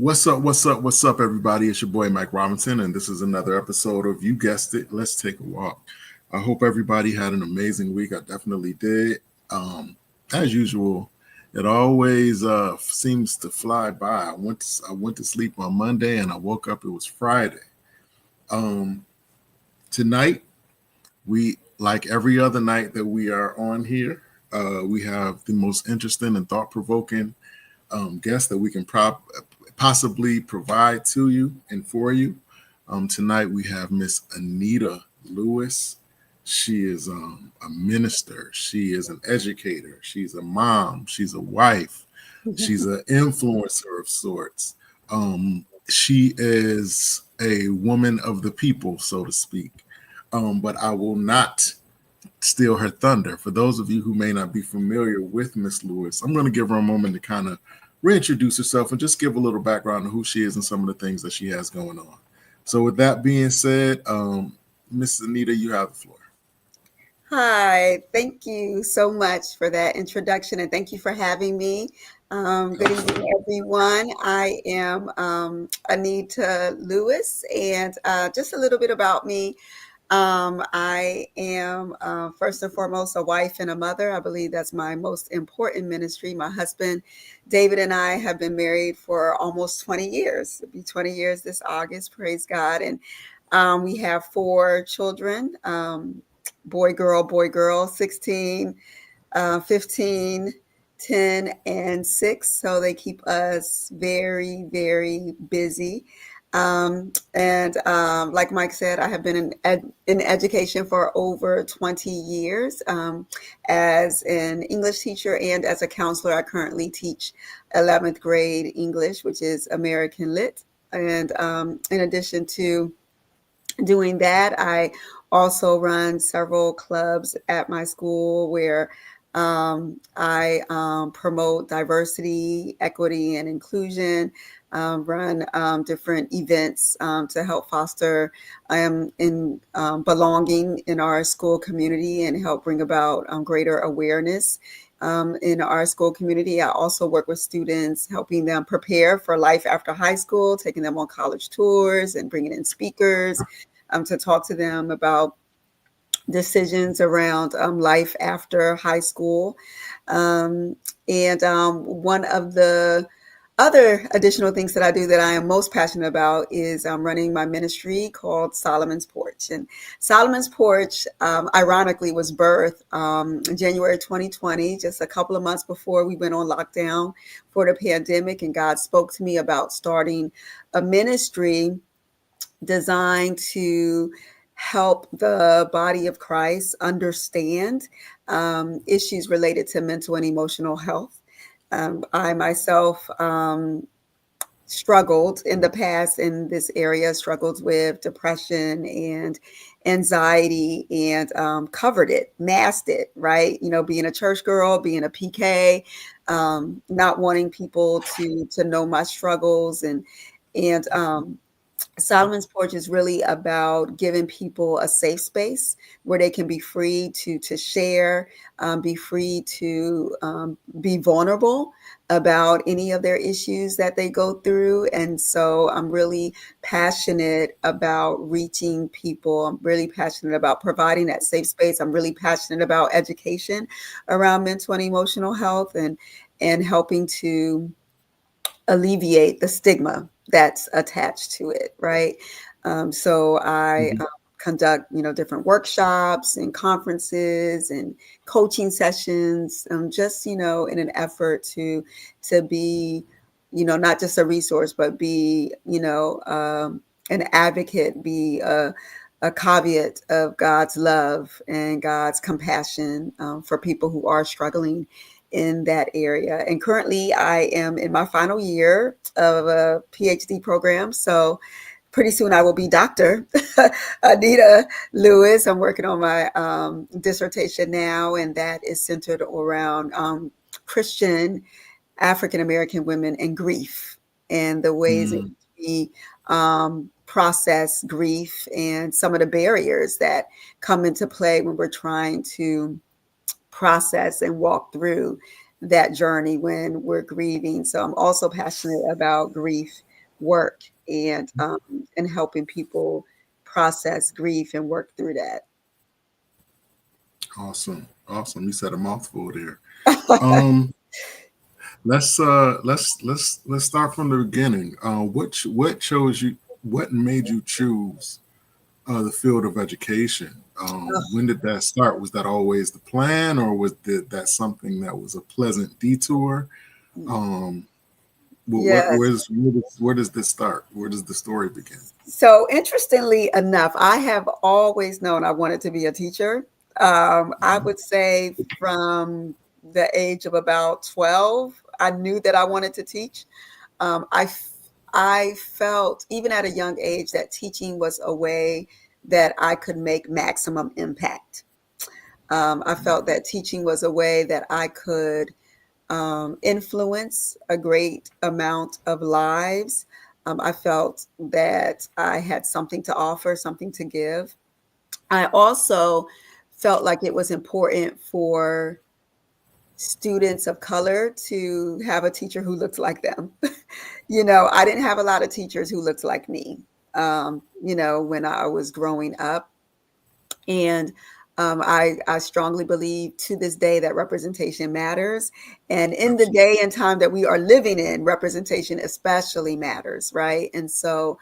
What's up? What's up? What's up, everybody? It's your boy Mike Robinson, and this is another episode of You Guessed It. Let's take a walk. I hope everybody had an amazing week. I definitely did. As usual, it always seems to fly by. I went to sleep on Monday, and I woke up. It was Friday. Um, Tonight, we like every other night that we are on here. We have the most interesting and thought provoking guests that we can possibly provide to you and for you. Tonight we have Miss Anita Lewis. She is a minister. She is an educator. She's a mom. She's a wife. She's an influencer of sorts. She is a woman of the people, so to speak. But I will not steal her thunder. For those of you who may not be familiar with Miss Lewis, I'm going to give her a moment to kind of reintroduce herself and just give a little background on who she is and some of the things that she has going on. So with that being said, Miss Anita, you have the floor. Hi, thank you so much for that introduction and thank you for having me. Good evening, everyone. I am Anita Lewis, and just a little bit about me. I am first and foremost a wife and a mother. I believe that's my most important ministry. My husband, David, and I have been married for almost 20 years. It'll be 20 years this August, praise God. And we have four children, boy, girl, 16, 15, 10, and 6. So they keep us very, very busy. And like Mike said, I have been in education for over 20 years as an English teacher and as a counselor. I currently teach 11th grade English, which is American Lit. And in addition to doing that, I also run several clubs at my school where I promote diversity, equity, and inclusion, run different events to help foster in belonging in our school community and help bring about greater awareness in our school community. I also work with students, helping them prepare for life after high school, taking them on college tours and bringing in speakers to talk to them about decisions around life after high school. Um, and one of the other additional things that I do that I am most passionate about is running my ministry called Solomon's Porch. And Solomon's Porch, ironically, was birthed in January 2020, just a couple of months before we went on lockdown for the pandemic. And God spoke to me about starting a ministry designed to help the body of Christ understand issues related to mental and emotional health. I myself struggled in the past in this area, struggled with depression and anxiety, and covered it, masked it, right? You know, being a church girl, being a PK, not wanting people to know my struggles, and Solomon's Porch is really about giving people a safe space where they can be free to share, be free to be vulnerable about any of their issues that they go through. And so I'm really passionate about reaching people. I'm really passionate about providing that safe space. I'm really passionate about education around mental and emotional health and helping to alleviate the stigma that's attached to it, right? So I Mhm. conduct, different workshops and conferences and coaching sessions, just, in an effort to be, not just a resource, but be, an advocate, be a caveat of God's love and God's compassion for people who are struggling in that area. And currently, I am in my final year of a PhD program. So pretty soon I will be Dr. Anita Lewis. I'm working on my dissertation now, and that is centered around Christian African American women and grief and the ways in Mm. which we process grief and some of the barriers that come into play when we're trying to process and walk through that journey when we're grieving. So I'm also passionate about grief work and helping people process grief and work through that. Awesome. Awesome. You said a mouthful there. Um, let's start from the beginning. What chose you? What made you choose the field of education? When did that start? Was that always the plan, or that something that was a pleasant detour? Um, Yes. where does this start? Where does the story begin? So interestingly enough, I have always known I wanted to be a teacher. I Mhm. would say from the age of about 12, I knew that I wanted to teach. Um, I, f- I felt even at a young age that teaching was a way that I could make maximum impact. I felt that teaching was a way that I could influence a great amount of lives. I felt that I had something to offer, something to give. I also felt like it was important for students of color to have a teacher who looked like them. I didn't have a lot of teachers who looked like me, when I was growing up. And I strongly believe to this day that representation matters. And in the Absolutely. day and time that we are living in, representation especially matters, right? And so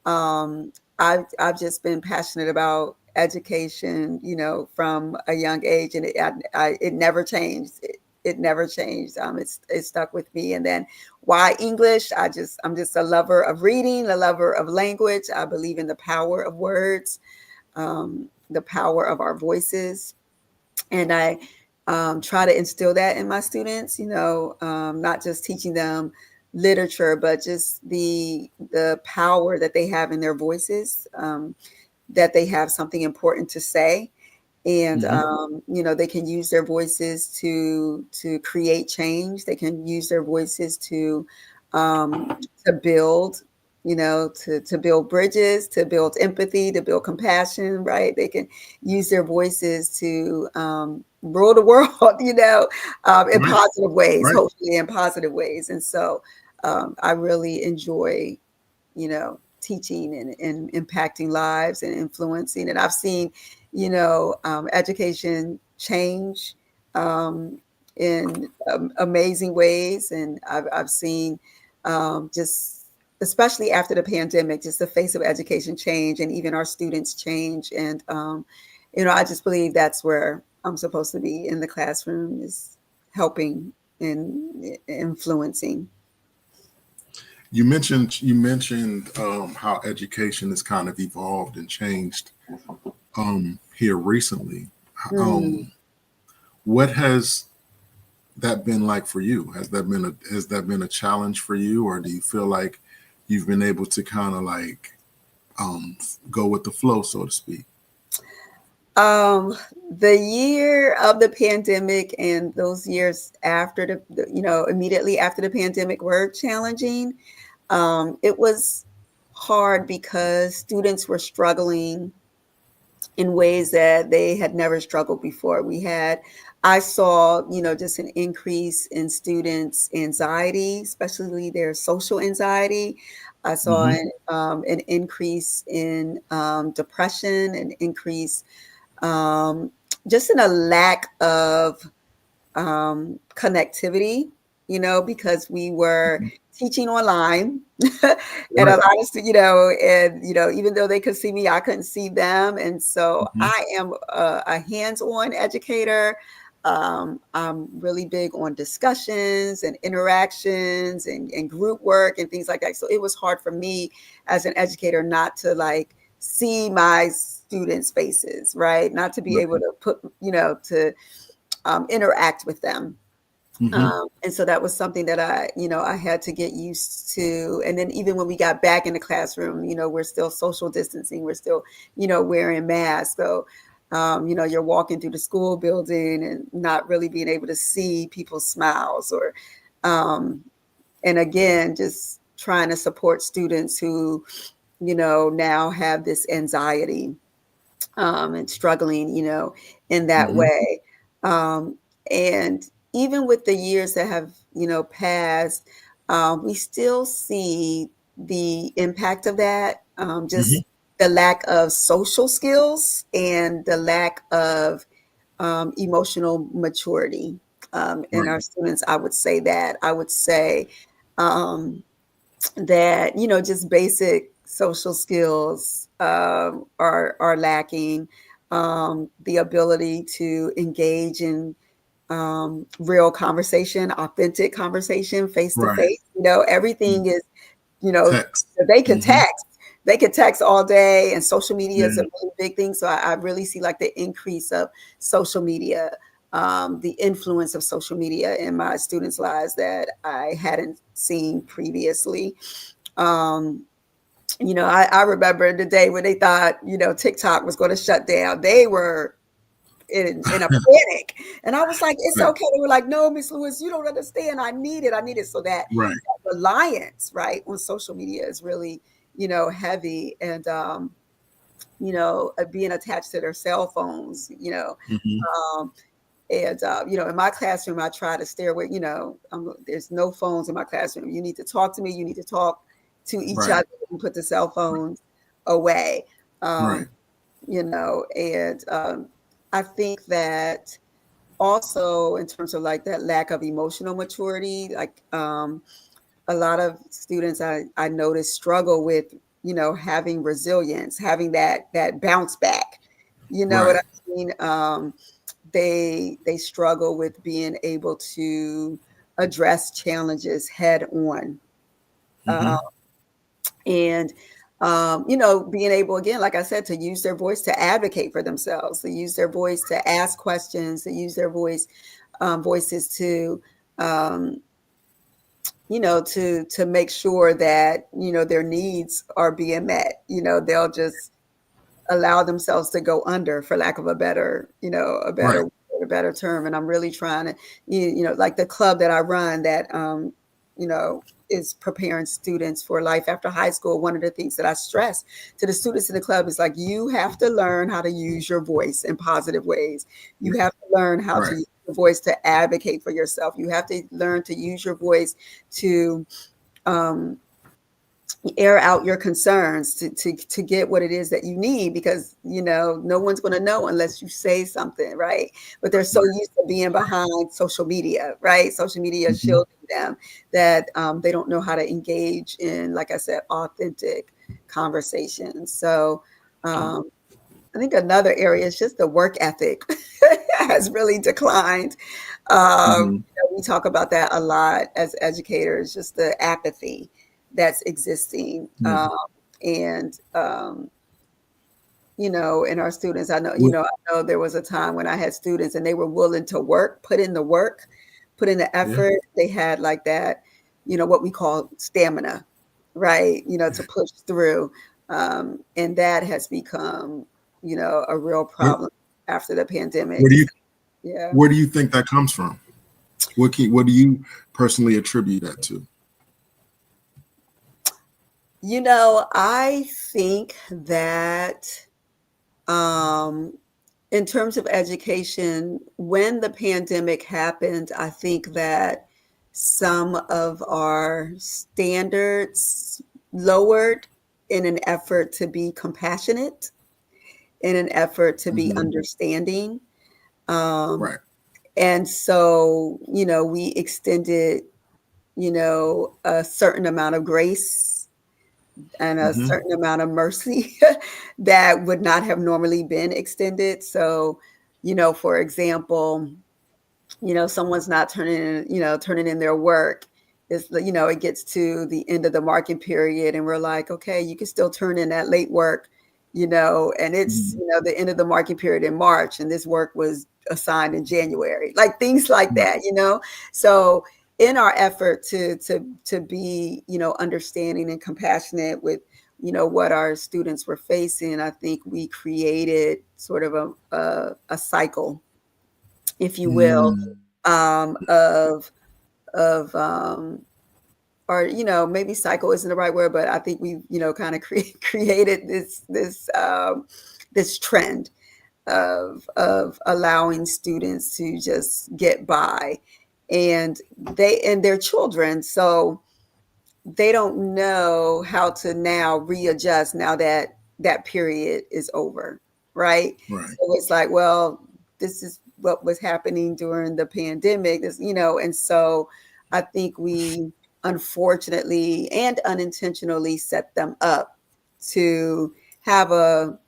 um, I've just been passionate about education, from a young age, and it never changed. It never changed. It stuck with me. And then why English? I'm just a lover of reading, a lover of language. I believe in the power of words, the power of our voices. And I try to instill that in my students, not just teaching them literature, but just the power that they have in their voices, that they have something important to say. And Hmm. they can use their voices to create change. They can use their voices to build, to build bridges, to build empathy, to build compassion, right? They can use their voices to rule the world, in Right. positive ways, Right. hopefully in positive ways. And so I really enjoy, teaching and impacting lives and influencing. And I've seen, education change um, in amazing ways. And I've seen just, especially after the pandemic, just the face of education change and even our students change. And, I just believe that's where I'm supposed to be in the classroom, is helping and influencing. You mentioned how education has kind of evolved and changed here recently. Mm. Um, what has that been like for you? Has that been a challenge for you, or do you feel like you've been able to kind of like go with the flow, so to speak? Um, the year of the pandemic and those years after immediately after the pandemic were challenging. It was hard because students were struggling in ways that they had never struggled before. I saw, just an increase in students' anxiety, especially their social anxiety. I saw Hmm. an increase in depression, an increase um, just in a lack of connectivity, because we were teaching online and a Right. lot of, and, even though they could see me, I couldn't see them. And so Hmm. I am a hands-on educator. I'm really big on discussions and interactions and group work and things like that. So it was hard for me as an educator not to like see my students' faces, right? Not to be able to put, to interact with them. Hmm. And so that was something that I had to get used to. And then even when we got back in the classroom, we're still social distancing. We're still, wearing masks. So, you're walking through the school building and not really being able to see people's smiles um, and again, just trying to support students who, now have this anxiety and struggling, in that Hmm. way. Um, and even with the years that have, passed, we still see the impact of that, Hmm. just the lack of social skills and the lack of emotional maturity in Right. our students. I would say that. I would say um, that just basic social skills are lacking. The ability to engage in real conversation, authentic conversation, face to Right. face. Everything is, you know, Text. they could Hmm. text. They could text all day, and social media is a Yeah. really big thing. So I really see like the increase of social media, the influence of social media in my students' lives that I hadn't seen previously. Um, I remember the day when they thought, TikTok was going to shut down. They were in a panic. And I was like, it's Right. okay. They were like, no, Miss Lewis, you don't understand. I need it. I need it. So Right. that reliance, right, on social media is really, heavy. And, being attached to their cell phones, Hmm. um, and, in my classroom, I try to stay away, there's no phones in my classroom. You need to talk to me. You need to talk to each Right. other and put the cell phones away. Um, Right. and I think that also in terms of like that lack of emotional maturity, like a lot of students I notice struggle with, having resilience, having that bounce back. You know what Right. I mean? They struggle with being able to address challenges head on. Uh, Hmm. and being able, again, like I said, to use their voice to advocate for themselves, to use their voice to ask questions, to use their voices to um, to make sure that their needs are being met. They'll just allow themselves to go under, for lack of a better Right. a better term. And I'm really trying to, like the club that I run, that you know is preparing students for life after high school. One of the things that I stress to the students in the club is like, you have to learn how to use your voice in positive ways. You have to learn how to Right. use your voice to advocate for yourself. You have to learn to use your voice to um, air out your concerns, to get what it is that you need, because no one's going to know unless you say something, right? But they're so Right. used to being behind social media, right? Social media is Hmm. shielding them, that they don't know how to engage in, like I said, authentic conversations. So um, I think another area is just the work ethic has really declined. Hmm. We talk about that a lot as educators, just the apathy that's existing. Yeah. And in our students, What, I know there was a time when I had students and they were willing to work, put in the work, put in the yeah. effort. They had like that, what we call stamina, right? To push through. And that has become, a real Where, problem after the pandemic. where do you Yeah. where do you think that comes from? What do you personally attribute that to? I think that um, in terms of education, when the pandemic happened, I think that some of our standards lowered in an effort to be compassionate, in an effort to be Hmm. understanding. Um, Right. and so, we extended, a certain amount of grace and a Hmm. certain amount of mercy that would not have normally been extended. So, for example, someone's not turning in their work. It gets to the end of the marking period and we're like, okay, you can still turn in that late work, and it's, Hmm. the end of the marking period in March and this work was assigned in January, like things like Right. that. So in our effort to be, understanding and compassionate with, what our students were facing, I think we created sort of a cycle, if you will, Mm. of or maybe cycle isn't the right word, but I think we kind of created this trend of allowing students to just get by, and their children. So they don't know how to now readjust now that that period is over, right? Right. So it's like, well, this is what was happening during the pandemic, this, and so I think we unfortunately and unintentionally set them up to have a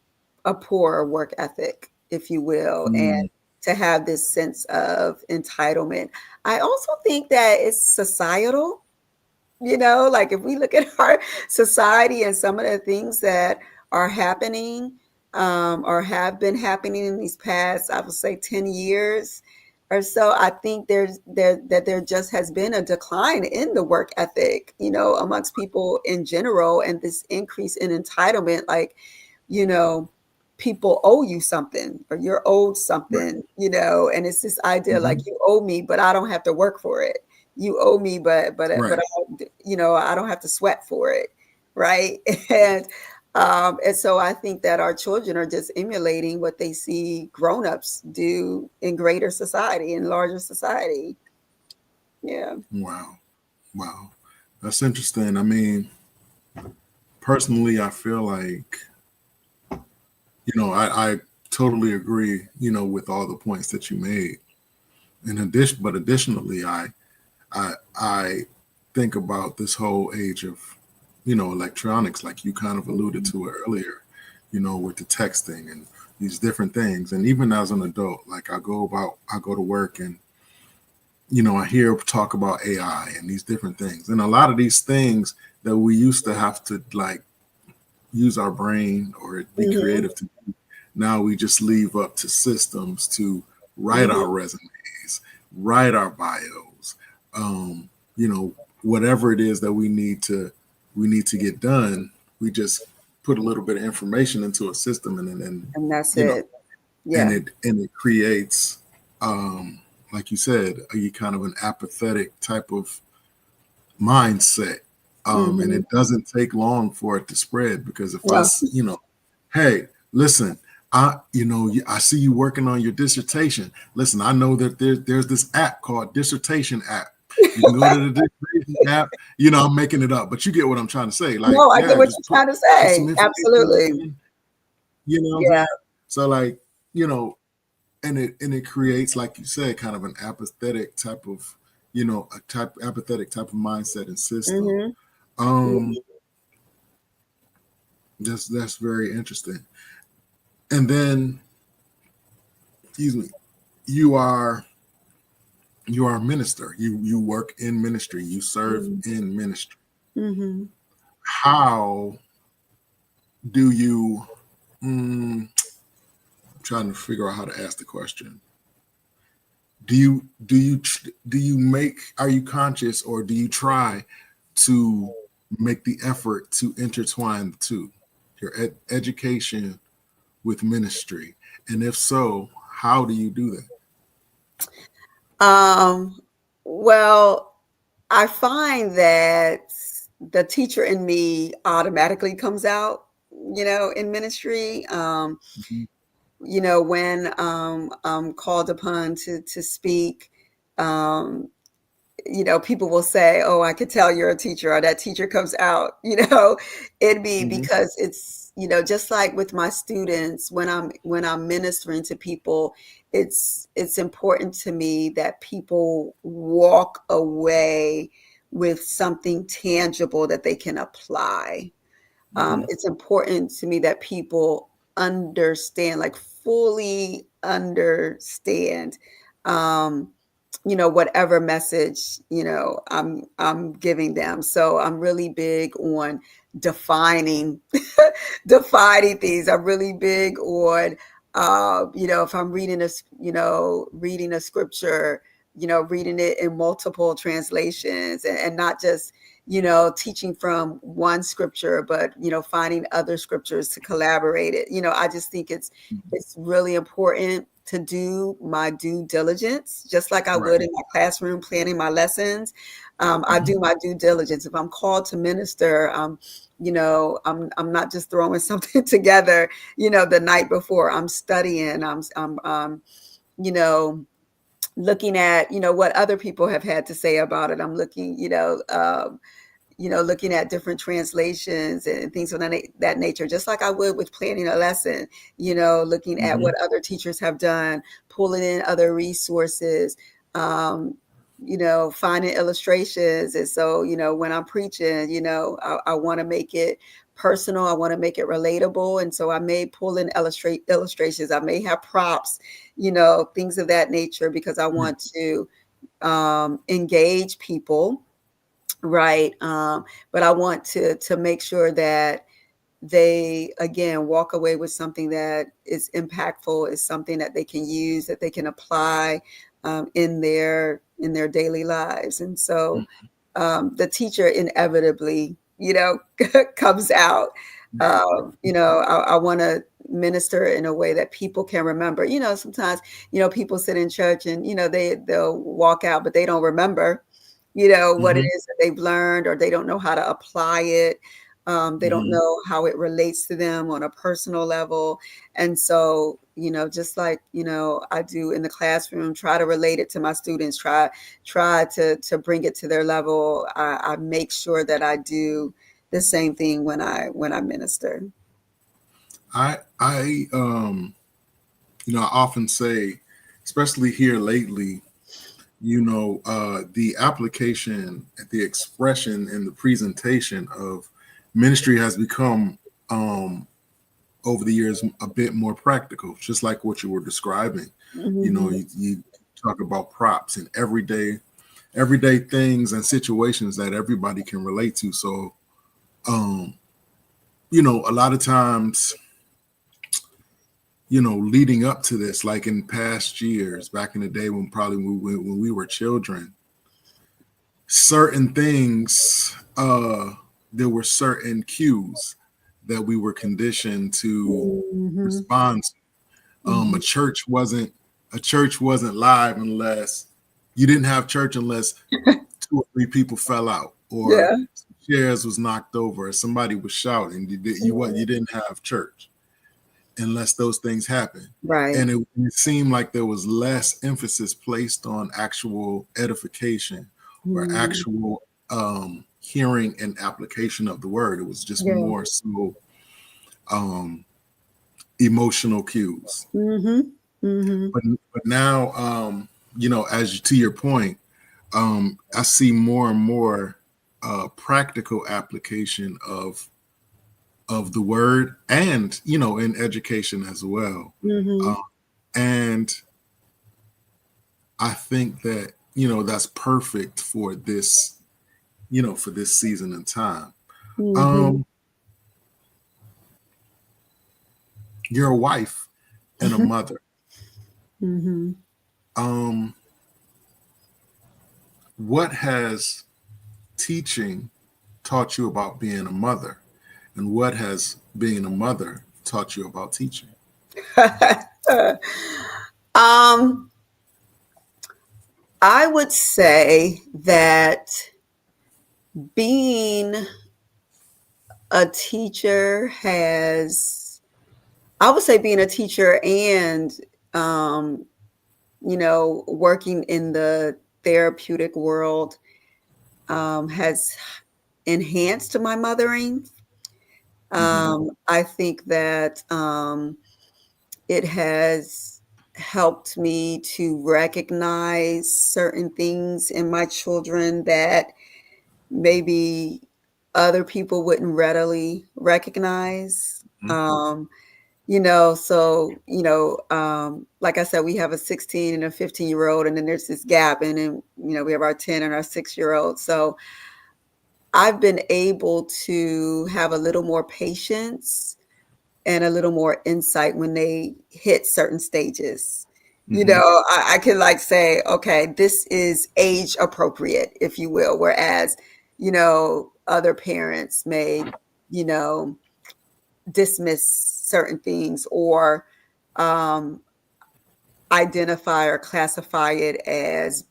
poor work ethic, if you will, and Mm, to have this sense of entitlement. I also think that it's societal, like if we look at our society and some of the things that are happening, or have been happening in these past, I would say 10 years or so, I think there just has been a decline in the work ethic, amongst people in general, and this increase in entitlement, like, you know, people owe you something or you're owed right. something, and it's this idea like Hmm. you owe me, but I don't have to work for it. You owe me, but Right. I don't have to sweat for it, right? And so I think that our children are just emulating what they see grown-ups do in greater society, in larger society. Yeah. Wow. Wow. That's interesting. I mean, personally, I feel like, I totally agree, with all the points that you made. But additionally, I think about this whole age of, electronics, like you kind of alluded Mhm. to it earlier, with the texting and these different things. And even as an adult, like I go to work and, I hear talk about AI and these different things. And a lot of these things that we used to have to like use our brain or be Mhm. creative to do, now we just leave up to systems to write our Mhm. resumes, write our bios, um, whatever it is that we need to get done. We just put a little bit of information into a system, and And that's you know it. and Yeah. it creates, like you said, a kind of an apathetic type of mindset. And Mhm. it doesn't take long for it to spread, because if No. hey, listen, I see you working on your dissertation. Listen, I know that there's this app called Dissertation app. You can go to the dissertation app. I'm making it up, but you get what I'm trying to say. Like, No, I get yeah, what just you're put trying to put some say. information Absolutely. in. You know what I'm Yeah. saying? So like, you know, and it creates, like you said, kind of an apathetic type of, apathetic type of mindset and system. Mhm. Um, that's very interesting. And then, excuse me, you are you are a minister. You work in ministry. You serve Mhm. in ministry. Mhm. How do you? I'm trying to figure out how to ask the question. Do you make? Are you conscious, or do you try to make the effort to intertwine the two, your education with ministry? And if so, how do you do that? Um, well, I find that the teacher in me automatically comes out, in ministry. Mhm. When I'm called upon to speak, um, people will say, "Oh, I could tell you're a teacher," or that teacher comes out, in me, Mhm. because it's, just like with my students, when I'm ministering to people, it's important to me that people walk away with something tangible that they can apply. Mhm. It's important to me that people understand, like fully understand, um, whatever message, I'm giving them. So I'm really big on defining defining things. I'm really big on, if I'm reading a scripture, reading it in multiple translations, and not just, teaching from one scripture, but, finding other scriptures to collaborate it. I just think it's really important to do my due diligence, just like I Right. would in my classroom planning my lessons. I Mhm. do my due diligence. If I'm called to minister, I'm not just throwing something together, the night before. I'm studying. I'm you know, looking at, what other people have had to say about it. I'm looking, looking at different translations and things of that nature, just like I would with planning a lesson, looking at Hmm. what other teachers have done, pulling in other resources, finding illustrations. And so, when I'm preaching, I want to make it personal. I want to make it relatable. And so I may pull in illustrations. I may have props, things of that nature, because I want to engage people. Right. But I want to make sure that they again walk away with something that is impactful, is something that they can use, that they can apply in their daily lives. And so the teacher inevitably, comes out. I want to minister in a way that people can remember. Sometimes, people sit in church and, they'll walk out, but they don't remember, what it Hmm. is that they've learned, or they don't know how to apply it. They don't Hmm. know how it relates to them on a personal level. And so, just like, I do in the classroom, try to relate it to my students, try to bring it to their level. I make sure that I do the same thing when I minister. I often say, especially here lately, the application, the expression, and the presentation of ministry has become, over the years, a bit more practical, just like what you were describing. Mhm. You talk about props and everyday things and situations that everybody can relate to. So, um, a lot of times, leading up to this, like in past years, back in the day when we were children, certain things, there were certain cues that we were conditioned to Mhm. respond to. Um, a Mhm. church wasn't a church wasn't live unless you didn't have church unless two or three people fell out, or Yeah. chairs was knocked over, or somebody was shouting. You didn't have church unless those things happened. Right. And it seemed like there was less emphasis placed on actual edification or Mhm. actual hearing and application of the word. It was just Yeah. more so um, emotional cues. Mhm. Mhm. But now, as to your point, I see more and more practical application of the word, and in education as well. Mhm. Uh, and I think that that's perfect for this season and time. Mhm. Um, you're a wife and a mother. Mhm. Um, what has teaching taught you about being a mother, and what has being a mother taught you about teaching? um, I would say that being a teacher has, I would say being a teacher and, um, working in the therapeutic world has enhanced my mothering. Hmm. I think that it has helped me to recognize certain things in my children that maybe other people wouldn't readily recognize. So, like I said, we have a 16 and a 15-year-old, and then there's this gap, and then, we have our 10 and our 6-year-old. So I've been able to have a little more patience and a little more insight when they hit certain stages. Hmm. I can like say, okay, this is age appropriate, if you will. Whereas, other parents may, you know, dismiss certain things, or um, identify or classify it as,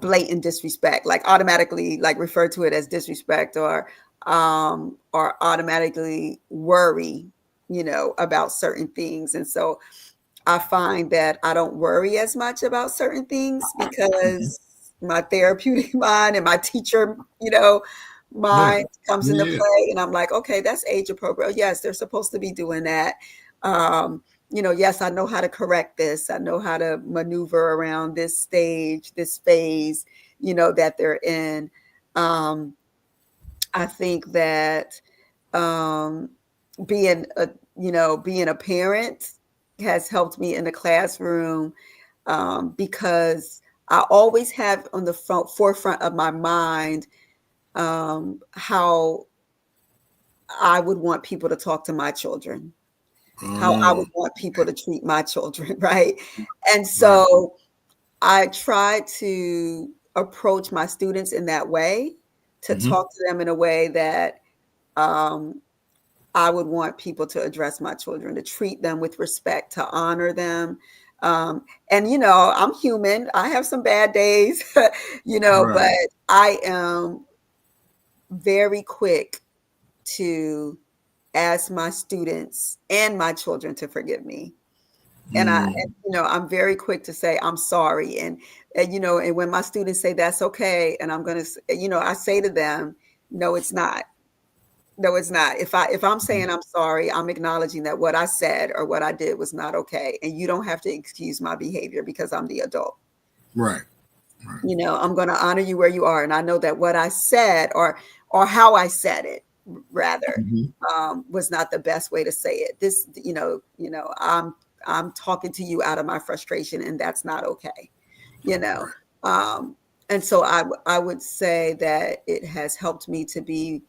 blatant disrespect, like automatically like refer to it as disrespect, or automatically worry, about certain things. And so I find that I don't worry as much about certain things Hmm. because my therapeutic mind and my teacher, Right. mind comes into Yeah. play, and I'm like, okay, that's age appropriate. Yes, they're supposed to be doing that. Um, yes, I know how to correct this. I know how to maneuver around this stage, this phase, that they're in. Um, I think that um, being being a parent has helped me in the classroom, because I always have on the forefront of my mind, how I would want people to talk to my children, how I would Oh, want people to treat my children, right? And right. so I try to approach my students in that way, to Hmm. talk to them in a way that um, I would want people to address my children, to treat them with respect, to honor them. And I'm human. I have some bad days, but Right. I am very quick to ask my students and my children to forgive me. Mm, I'm very quick to say I'm sorry, and when my students say that's okay, and I'm gonna, I say to them, no, it's not. No, it's not. If I'm mhm. saying I'm sorry, I'm acknowledging that what I said or what I did was not okay, and you don't have to excuse my behavior because I'm the adult. Right. Right. I'm going to honor you where you are, and I know that what I said, or how I said it, rather, Hmm. was not the best way to say it. This, I'm talking to you out of my frustration, and that's not okay. You know, Right. um, and so I would say that it has helped me to be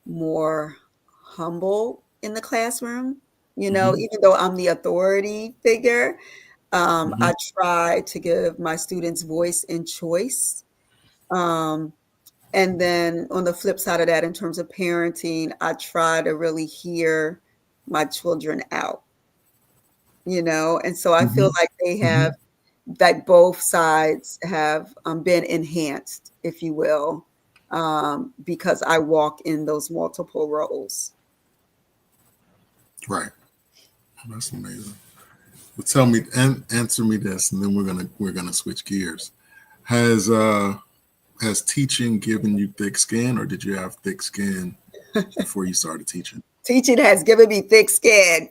more humble in the classroom. Hmm. Even though I'm the authority figure, Hmm. I try to give my students voice and choice. Um, and then on the flip side of that, in terms of parenting, I try to really hear my children out, and so I feel Hmm. like they Hmm. have, that both sides have been enhanced, if you will, because I walk in those multiple roles. Right. That's amazing. Well, tell me and answer me this, and then we're gonna switch gears. Has has teaching given you thick skin, or did you have thick skin before you started teaching? Teaching has given me thick skin.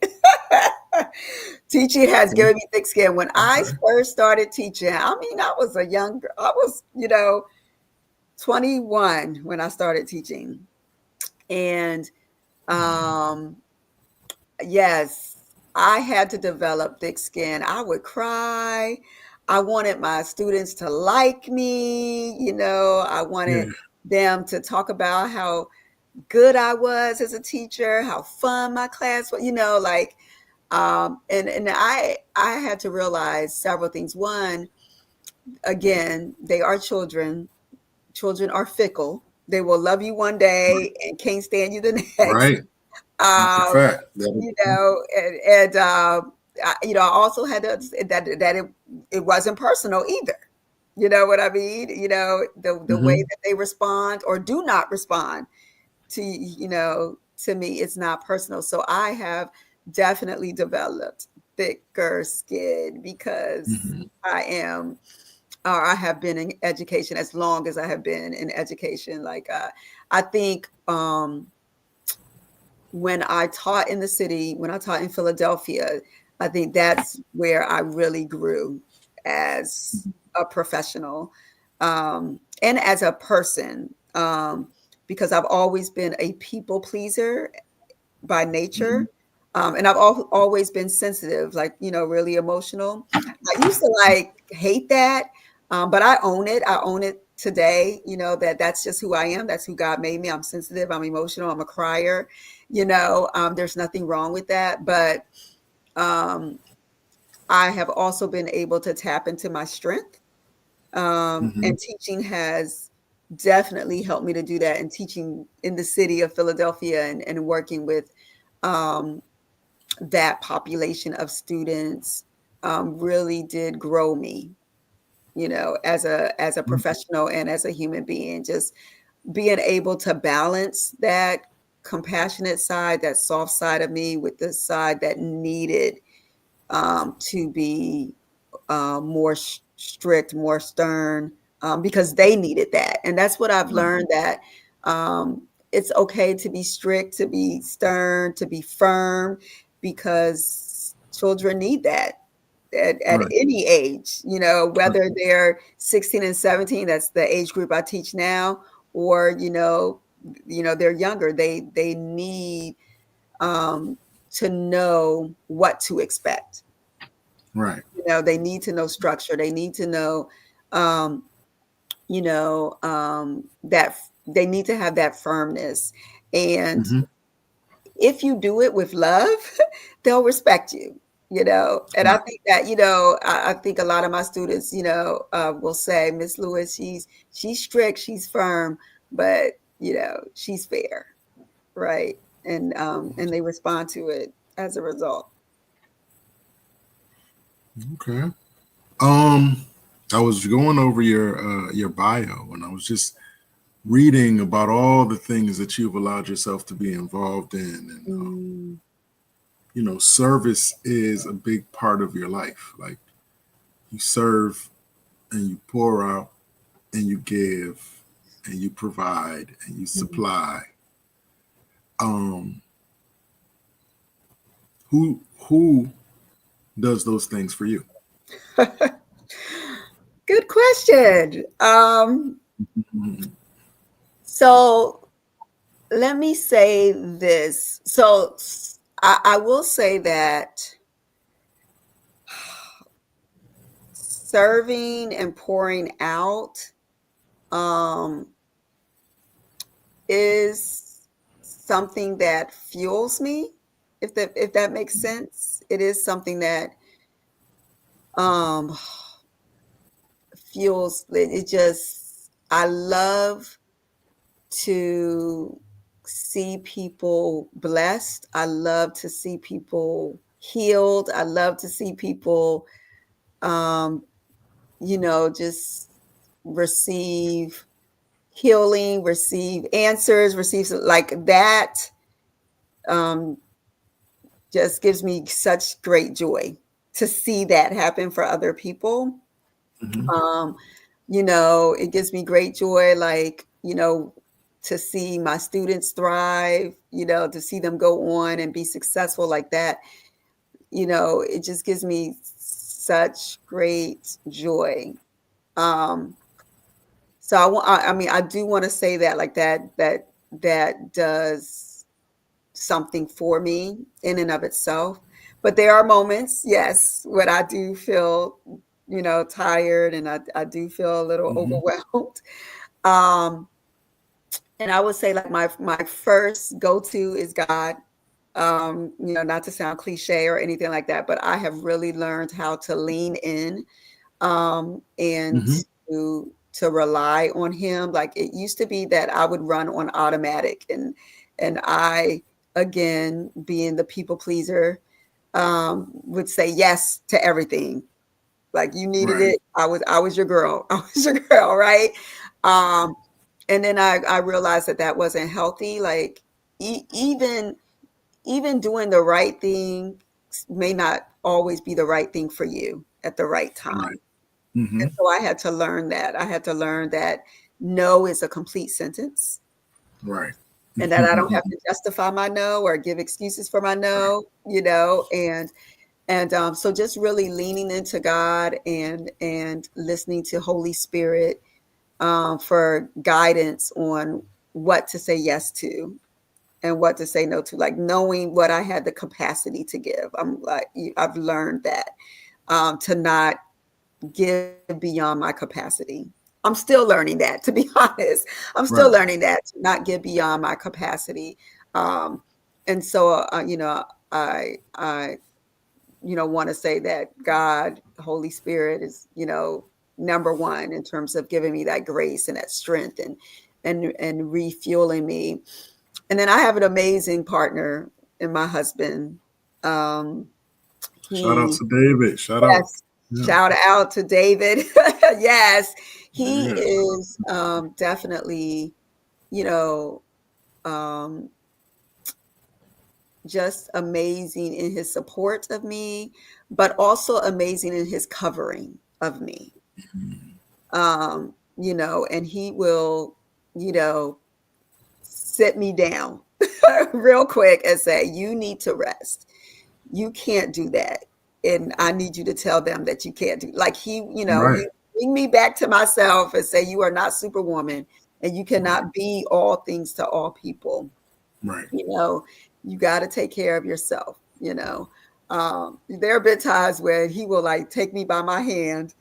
Teaching has Okay. given me thick skin. When I Okay. first started teaching, I mean, I was a young girl. I was, 21 when I started teaching. And um, yes, I had to develop thick skin. I would cry. I wanted my students to like me. I wanted Yeah. them to talk about how good I was as a teacher, how fun my class was, like, and I had to realize several things. One, again, they are children. Children are fickle. They will love you one day and can't stand you the next. Right. That's a Um, fact. That is true. and I also had to understand that it wasn't personal either. You know what I mean? The way Hmm. that they respond or do not respond to me, it's not personal. So I have definitely developed thicker skin because Hmm. I have been in education as long as I have been in education. Like, I think, when I taught in the city, when I taught in Philadelphia, I think that's where I really grew as a professional, and as a person, because I've always been a people pleaser by Hmm. nature. And I've always been sensitive, like, really emotional. I used to like hate that, but I own it. I own it today, that's just who I am. That's who God made me. I'm sensitive. I'm emotional. I'm a crier. There's nothing wrong with that. But um, I have also been able to tap into my strength. Hmm. And teaching has definitely helped me to do that. And teaching in the city of Philadelphia, and working with um, that population of students, really did grow me, as a professional and as a human being. Just being able to balance that compassionate side, that soft side of me, with the side that needed to be more strict, more stern, because they needed that. And that's what I've Right. learned, that It's okay to be strict, to be stern, to be firm, because children need that at Right. any age, Right. whether they're 16 and 17, that's the age group I teach now, or, they're younger. They need um, to know what to expect. Right. They need to know structure. They need to know, um, that they need to have that firmness. And Hmm. if you do it with love, they'll respect you, And I Right. think that, I think a lot of my students, will say, Miss Lewis, she's strict, she's firm, but, she's fair, right? And they respond to it as a result. Okay. Um, I was going over your bio, and I was just reading about all the things that you've allowed yourself to be involved in, and Mm, service is a big part of your life. Like, you serve and you pour out and you give and you provide and you mhm. supply. Um, who does those things for you? Good question. Mhm. So let me say this. So I will say that serving and pouring out um, is something that fuels me. If that makes sense, it is something that um, fuels. It just I love to see people blessed. I love to see people healed. I love to see people, um, just receive healing, receive answers, receive like that. Um, just gives me such great joy to see that happen for other people. Mhm. Um, it gives me great joy, like, to see my students thrive, to see them go on and be successful like that. It just gives me such great joy. Um, so I mean, I do want to say that like that does something for me in and of itself. But there are moments, yes, when I do feel, tired, and I do feel a little Mhm. overwhelmed. Um, and I would say like my first go-to is God. Not to sound cliche or anything like that, but I have really learned how to lean in, and Mhm. to rely on him. Like, it used to be that I would run on automatic, and I, again, being the people pleaser, would say yes to everything. Like, you needed Right. it, I was your girl. I was your girl, right? Um, and then I realized that wasn't healthy. Like, even doing the right thing may not always be the right thing for you at the right Right. time. And Mhm. so I had to learn that. I had to learn that no is a complete sentence, Right. and that I don't have to justify my no or give excuses for my no, and so just really leaning into God, and listening to Holy Spirit, for guidance on what to say yes to and what to say no to, like knowing what I had the capacity to give. I've learned that, to not give beyond my capacity. I'm still learning that, to be honest. I'm still Right. learning that, to not give beyond my capacity. Um, and so, I want to say that God, the Holy Spirit, is, number one in terms of giving me that grace and that strength, and refueling me. And then I have an amazing partner in my husband. Um, Shout out he to David. Shout out. Yes, Yeah. shout out to David. Yes, he Yeah. is, definitely, you know, um, just amazing in his support of me, but also amazing in his covering of me. And he will, you know, sit me down real quick and say, you need to rest. You can't do that. And I need you to tell them that you can't do, like Right. he bring me back to myself and say, you are not superwoman and you Right. cannot be all things to all people. Right. You know, you got to take care of yourself. There have been times when he will like take me by my hand,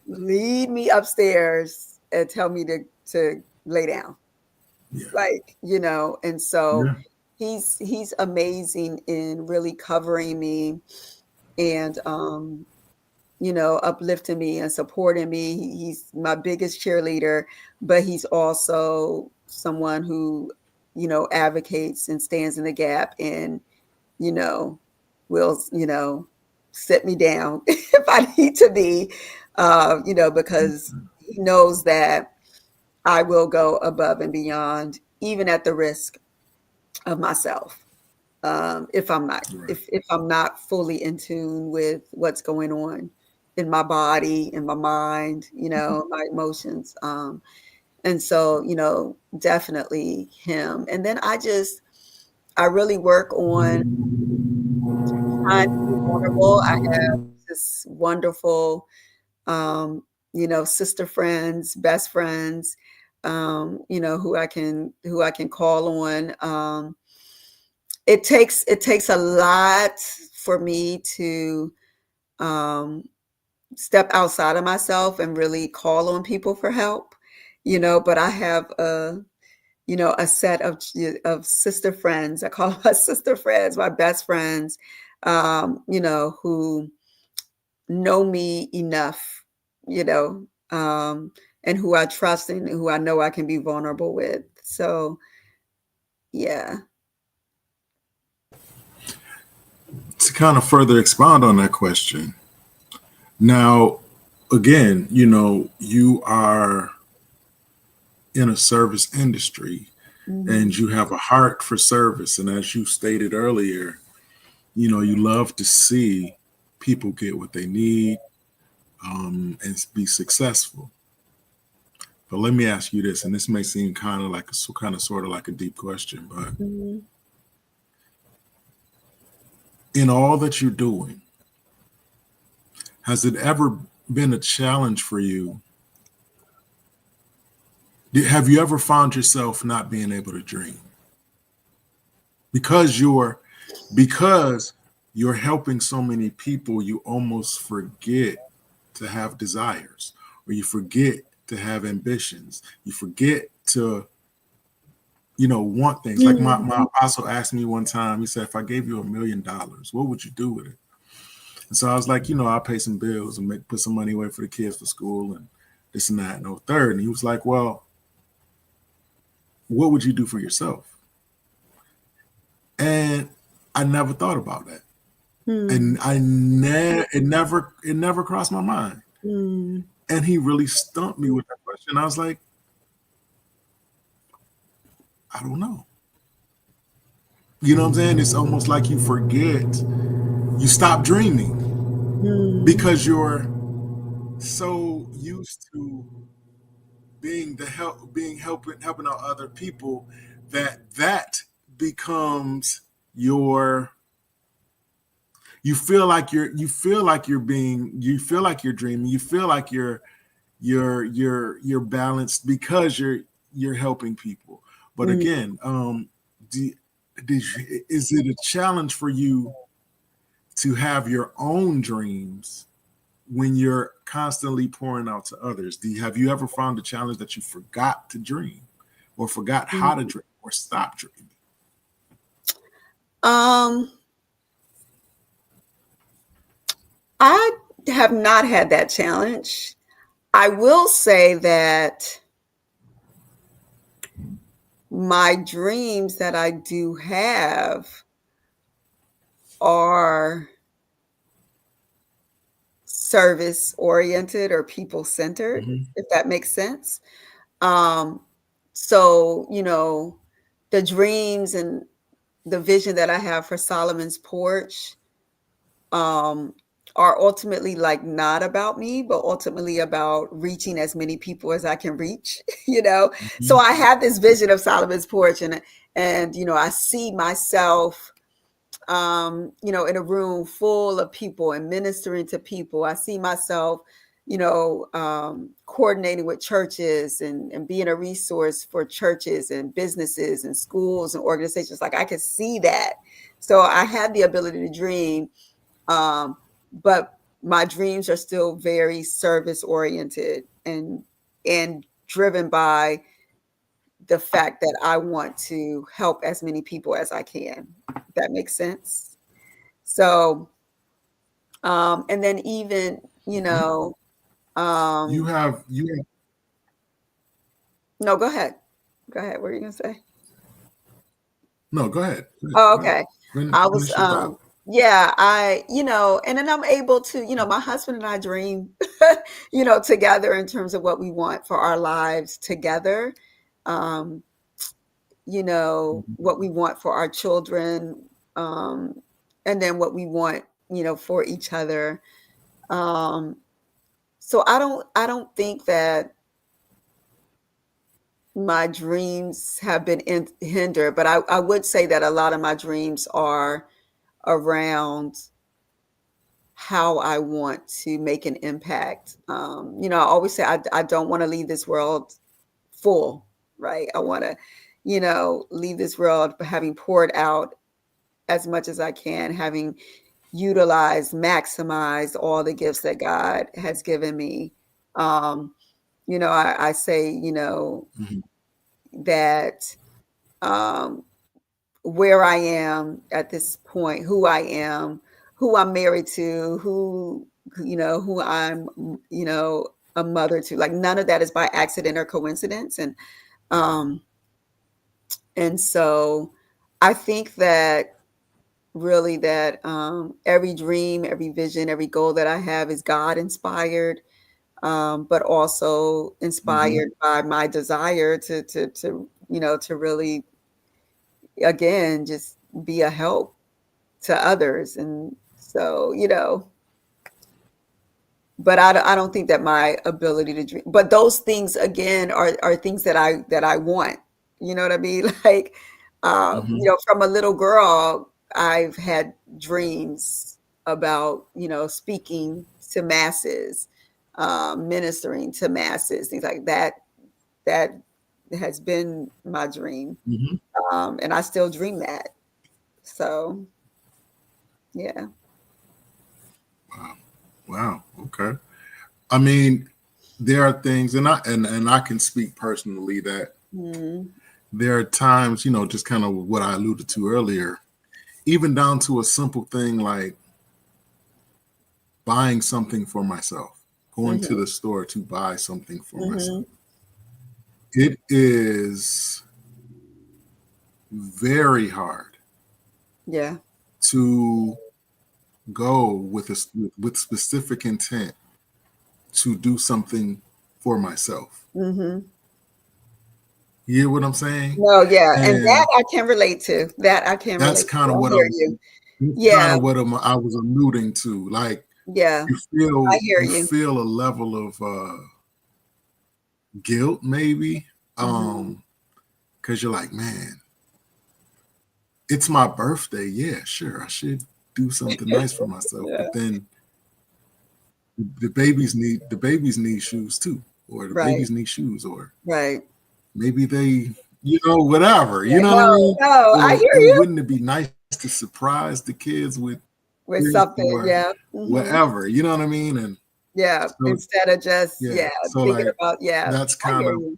lead me upstairs and tell me to lay down, Yeah. like, and so Yeah. he's amazing in really covering me and uplifting me and supporting me. He's my biggest cheerleader, but he's also someone who advocates and stands in the gap and you know will sit me down if I need to be, because he knows that I will go above and beyond, even at the risk of myself. If I'm not Right. if I'm not fully in tune with what's going on in my body, in my mind, my emotions. And so, definitely him. And then I really work on trying to be vulnerable. I have this wonderful sister friends, best friends, who I can call on. It takes a lot for me to um, step outside of myself and really call on people for help. But I have a set of sister friends. I call them my sister friends, my best friends, who know me enough, you know, and who I trust and who I know I can be vulnerable with. So, yeah. To kind of further expound on that question, now, again, you are in a service industry Mhm. and you have a heart for service. And as you stated earlier, you love to see people get what they need, and be successful. But let me ask you this, and this may seem kind of like sort of like a deep question, but Mhm. in all that you're doing, has it ever been a challenge for you? Have you ever found yourself not being able to dream because you're helping so many people? You almost forget to have desires, or you forget to have ambitions. You forget to want things. Like my Mhm. apostle asked me one time, he said, if I gave you $1 million, what would you do with it? And so I was like, I'll pay some bills and put some money away for the kids for school and this and that and no third. And he was like, well, what would you do for yourself? And I never thought about that. And Mhm. it never crossed my mind. Mhm. And he really stumped me with that question. I was like, I don't know. You know what I'm saying? It's almost like you forget, you stop dreaming Mhm. because you're so used to helping out other people that becomes your you feel like you're dreaming, you feel like you're balanced because you're helping people. But Mhm. again, do, is it a challenge for you to have your own dreams when you're constantly pouring out to others? Have you ever found a challenge that you forgot to dream, or forgot how to Mhm. dream, or stop dreaming? Um, I have not had that challenge. I will say that my dreams that I do have are service oriented or people centered, Mm-hmm. if that makes sense. Um, so, the dreams and the vision that I have for Solomon's porch um, are ultimately like not about me, but ultimately about reaching as many people as I can reach, you know. So Mhm. I have this vision of Solomon's Porch, and you know, I see myself you know, in a room full of people and ministering to people. I see myself, you know, coordinating with churches and being a resource for churches and businesses and schools and organizations. Like I could see that. So I have the ability to dream, um, but my dreams are still very service oriented and driven by the fact that I want to help as many people as I can. That makes sense. So, and then even, you Mhm. know, You um, have you have no, go ahead. Go ahead. What are you gonna say? no, go ahead. Go ahead. Oh, Go ahead. okay. I was, Finish your thought. yeah, you know, and then I'm able to, you know, my husband and I dream, you know, together in terms of what we want for our lives together. Um, you know, Mhm. what we want for our children, um, and then what we want, you know, for each other. Um, so I don't think that my dreams have been hindered, but I would say that a lot of my dreams are around how I want to make an impact. You know, I always say I don't want to leave this world full, right? I want to, you know, leave this world having poured out as much as I can, having utilized, maximized all the gifts that God has given me. Um, you know, I say, you know, Mhm. that um, where I am at this point, who I'm married to, you know, who I'm, you know, a mother to. Like none of that is by accident or coincidence, um, and so I think that really that every dream, every vision, every goal that I have is God inspired, but also Mhm. inspired by my desire to you know to really again just be a help to others. And so, you know, but I don't think that my ability to dream, but those things again are things that I want. You know what I mean? Like, you Mhm. know, from a little girl, I've had dreams about, you know, speaking to masses, ministering to masses, things like that. That has been my dream, Mhm. and I still dream that. So, yeah. Wow. Wow. Okay. I mean, there are things, and I can speak personally that Mm, there are times, you know, just kind of what I alluded to earlier, even down to a simple thing like buying something for myself, going to mhm, the store to buy something for myself. mhm. It is very hard Yeah. to go with specific intent to do something for myself. Mhm. You hear what I'm saying? No, yeah, and that And I can relate to. That I can that's relate to. kind of I what hear you. Yeah, I was alluding to. Like yeah, I hear you you. feel a level of guilt, maybe, Mhm. because you're like, man, it's my birthday. Yeah, sure, I should do something nice for myself. Yeah, But then the babies need shoes too, or the right, babies need shoes, or right. maybe they, you know, whatever. You Yeah, know what I no, mean? no, I Or hear you wouldn't it be nice to surprise the kids with with this something, or yeah, mhm, whatever? You know what I mean? And yeah, so instead of just, yeah, yeah, so thinking like about, yeah, that's I kind hear of you.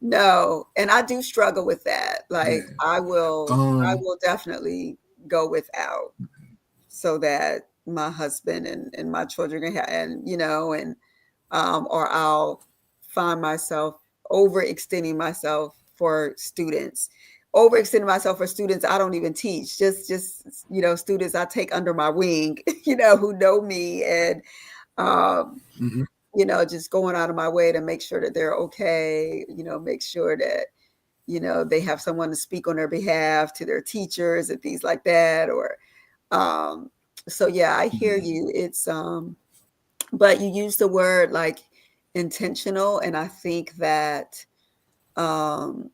No, and I do struggle with that. Like, yeah. I Um. will definitely go without so that my husband and my children can have, and, you know, and or I'll find myself overextending myself for students. Overextending myself for students I don't even teach. Just you know, students I take under my wing, you know, who know me and um, Mhm. you know, just going out of my way to make sure that they're okay, you know, make sure that, you know, they have someone to speak on their behalf to their teachers and things like that. Or So yeah, I hear Mhm. you. It's but you use the word like intentional, and I think that um,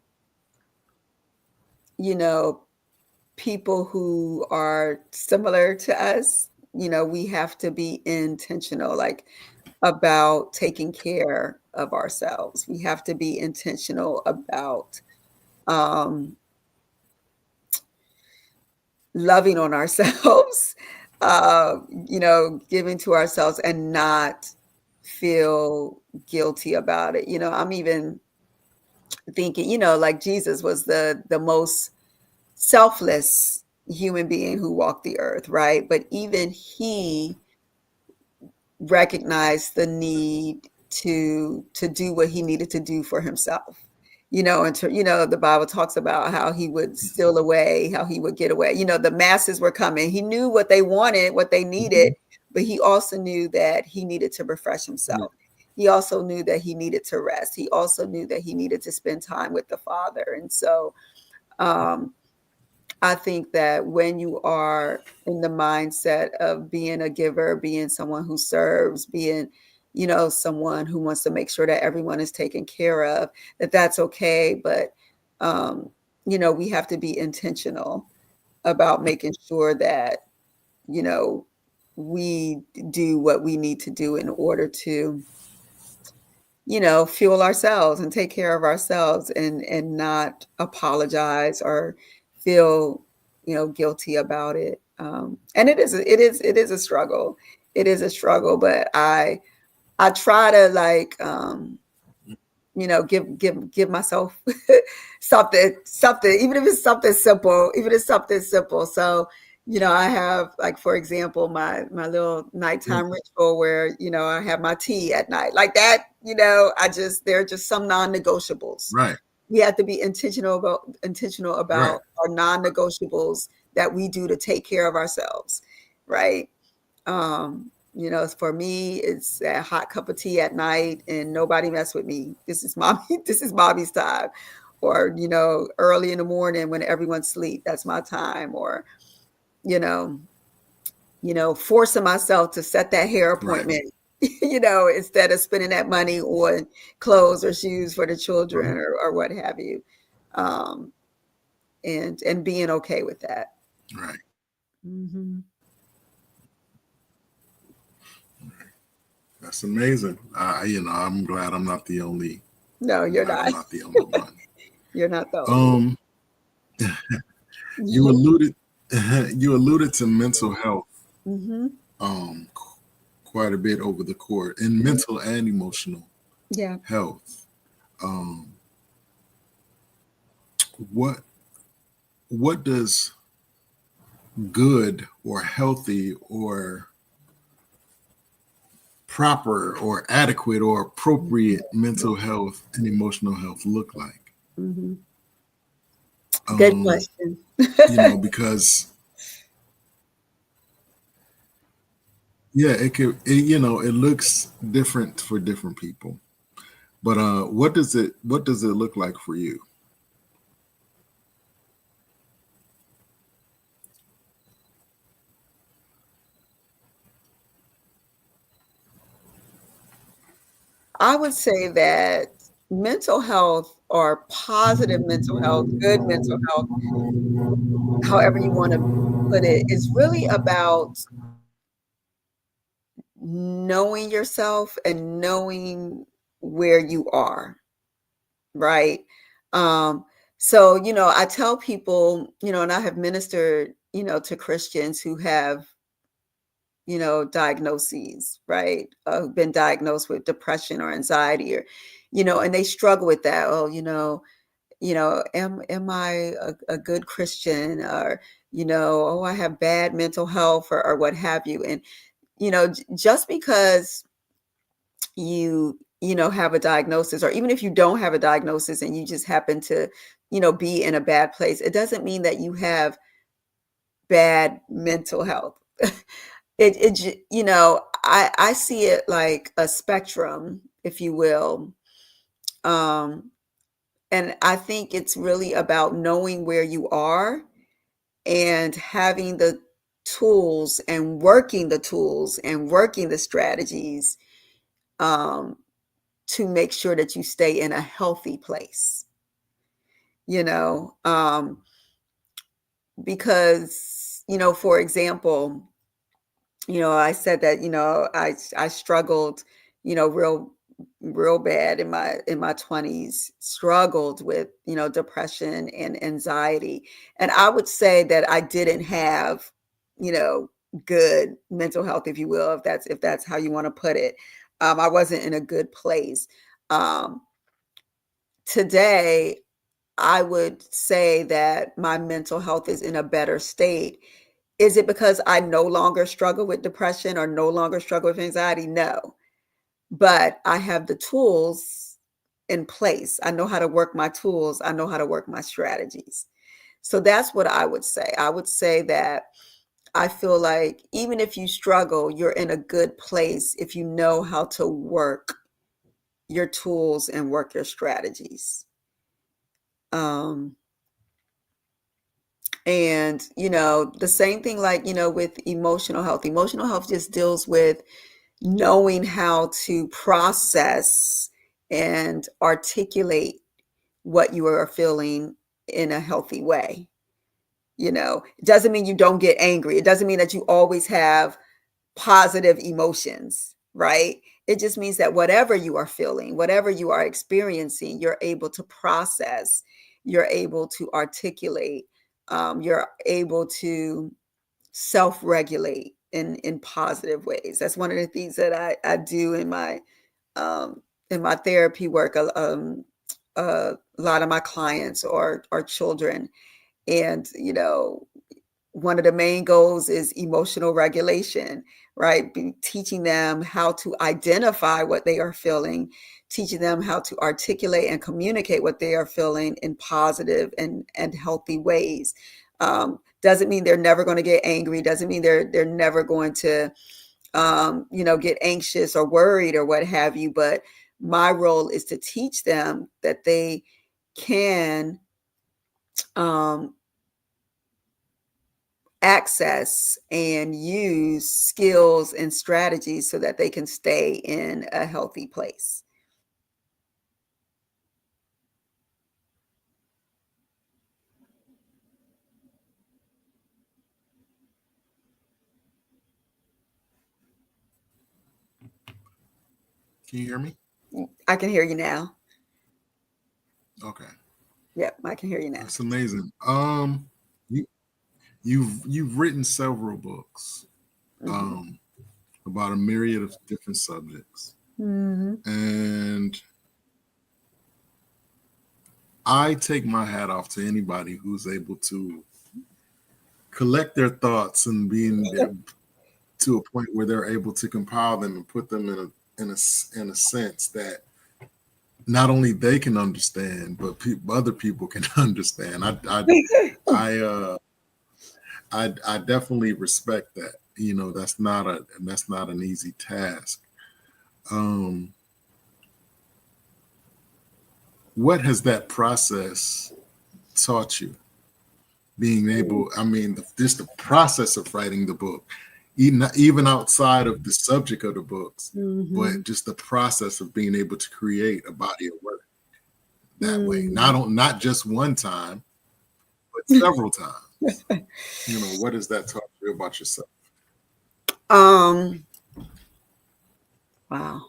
you know, people who are similar to us, we have to be intentional, like about taking care of ourselves. We have to be intentional about um, loving on ourselves, giving to ourselves and not feel guilty about it. I'm even thinking, like Jesus was the most selfless human being who walked the earth, right? But even he recognized the need to do what he needed to do for himself. And the Bible talks about how he would steal away, how he would get away. The masses were coming. He knew what they wanted, what they needed, but he also knew that he needed to refresh Yeah. himself. He also knew that he needed to rest. He also knew that he needed to spend time with the Father. And so um, I think that when you are in the mindset of being a giver, being someone who serves, being, someone who wants to make sure that everyone is taken care of, that's okay. But, we have to be intentional about making sure that, you know, we do what we need to do in order to, fuel ourselves and take care of ourselves and not apologize or feel, guilty about it. And it is a struggle. It is a struggle, but I try to like give myself something, even if it's something simple, even if it's something simple. So, I have, like, for example, my little Yeah. nighttime ritual where, I have my tea at night like that. There are just some non-negotiables. Right. We have to be intentional Right. about our non-negotiables that we do to take care of ourselves, right? For me, it's a hot cup of tea at night and nobody mess with me. This is mommy, this is mommy's time. Or, early in the morning when everyone's asleep, that's my time. Or, you know, forcing myself to set that hair Right. appointment, instead of spending that money on clothes or shoes for the children or what have you. Um, and being okay with that. Right. Hmm. That's amazing. I'm glad I'm not the only. No, I'm you're glad I'm not. not the only one. You're not the only Um, you one. alluded, you alluded to mental health Hmm. quite a bit over the course, and mental and emotional Yeah. health. Um, what what does good or healthy or proper or adequate or appropriate mental health and emotional health look like? Mhm. Good Um, question. because yeah, it looks different for different people. But what does it look like for you? I would say that mental health or positive mental health, good mental health, however you want to put it, is really about knowing yourself and knowing where you are, right? Um, so, I tell people, and I have ministered, to Christians who have diagnoses, right? Been diagnosed with depression or anxiety or, and they struggle with that. Oh, am I a good Christian? Or, oh, I have bad mental health or what have you. And, just because you have a diagnosis, or even if you don't have a diagnosis and you just happen to, be in a bad place, it doesn't mean that you have bad mental health. I see it like a spectrum, if you will. Um, and I think it's really about knowing where you are and having the tools and working the tools and working the strategies um, to make sure that you stay in a healthy place, you know, because, for example, I said that, I struggled, real bad in my 20s, struggled with, depression and anxiety. And I would say that I didn't have, you know, good mental health, if you will, if that's how you want to put it. I wasn't in a good place. Um, Today, I would say that my mental health is in a better state. Is it because I no longer struggle with depression or no longer struggle with anxiety? No. But I have the tools in place. I know how to work my tools. I know how to work my strategies. So that's what I would say. I would say that I feel like even if you struggle, you're in a good place if you know how to work your tools and work your strategies. Um, and, the same thing, like, with emotional health. Emotional health just deals with knowing how to process and articulate what you are feeling in a healthy way. It doesn't mean you don't get angry. It doesn't mean that you always have positive emotions, right? It just means that whatever you are feeling, whatever you are experiencing, you're able to process, you're able to articulate, you're able to self-regulate in positive ways. That's one of the things that I do in my therapy work. A lot of my clients are children, and one of the main goals is emotional regulation, right? Teaching them how to identify what they are feeling, teaching them how to articulate and communicate what they are feeling in positive and healthy ways. Doesn't mean they're never going to get angry. Doesn't mean they're never going to, get anxious or worried or what have you. But my role is to teach them that they can um, access and use skills and strategies so that they can stay in a healthy place. Can you hear me? I can hear you now. Okay, Yep, I can hear you now. that's amazing. You you've written several books Hmm. um about a myriad of different subjects, Hmm. and I take my hat off to anybody who's able to collect their thoughts and being to a point where they're able to compile them and put them in a sense that not only they can understand, but other people can understand. I I definitely respect that. That's not an easy task. Um, what has that process taught you? Being able, I mean, just the process of writing the book, even outside of the subject of the books, Hmm. but just the process of being able to create a body of work that way, Hmm. not just one time, but several times. What has that taught you about yourself? um wow.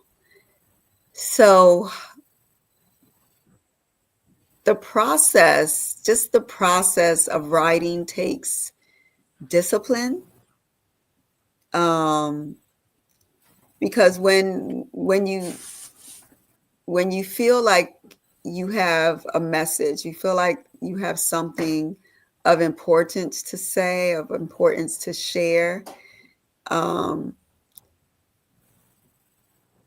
So just the process of writing takes discipline. um because when you feel like you have a message, you feel like you have something of importance to say, of importance to share, um,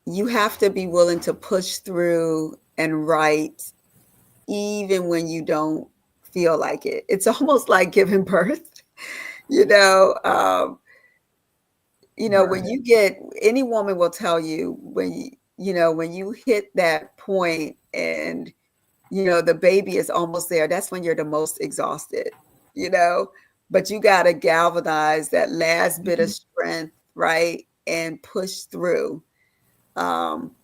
you have to be willing to push through and write even when you don't feel like it. It's almost like giving birth, you know. When Right. you get, any woman will tell you, when you hit that point and the baby is almost there, that's when you're the most exhausted, you know? but you got to galvanize that last bit of Mhm. strength, right? And push through. Um,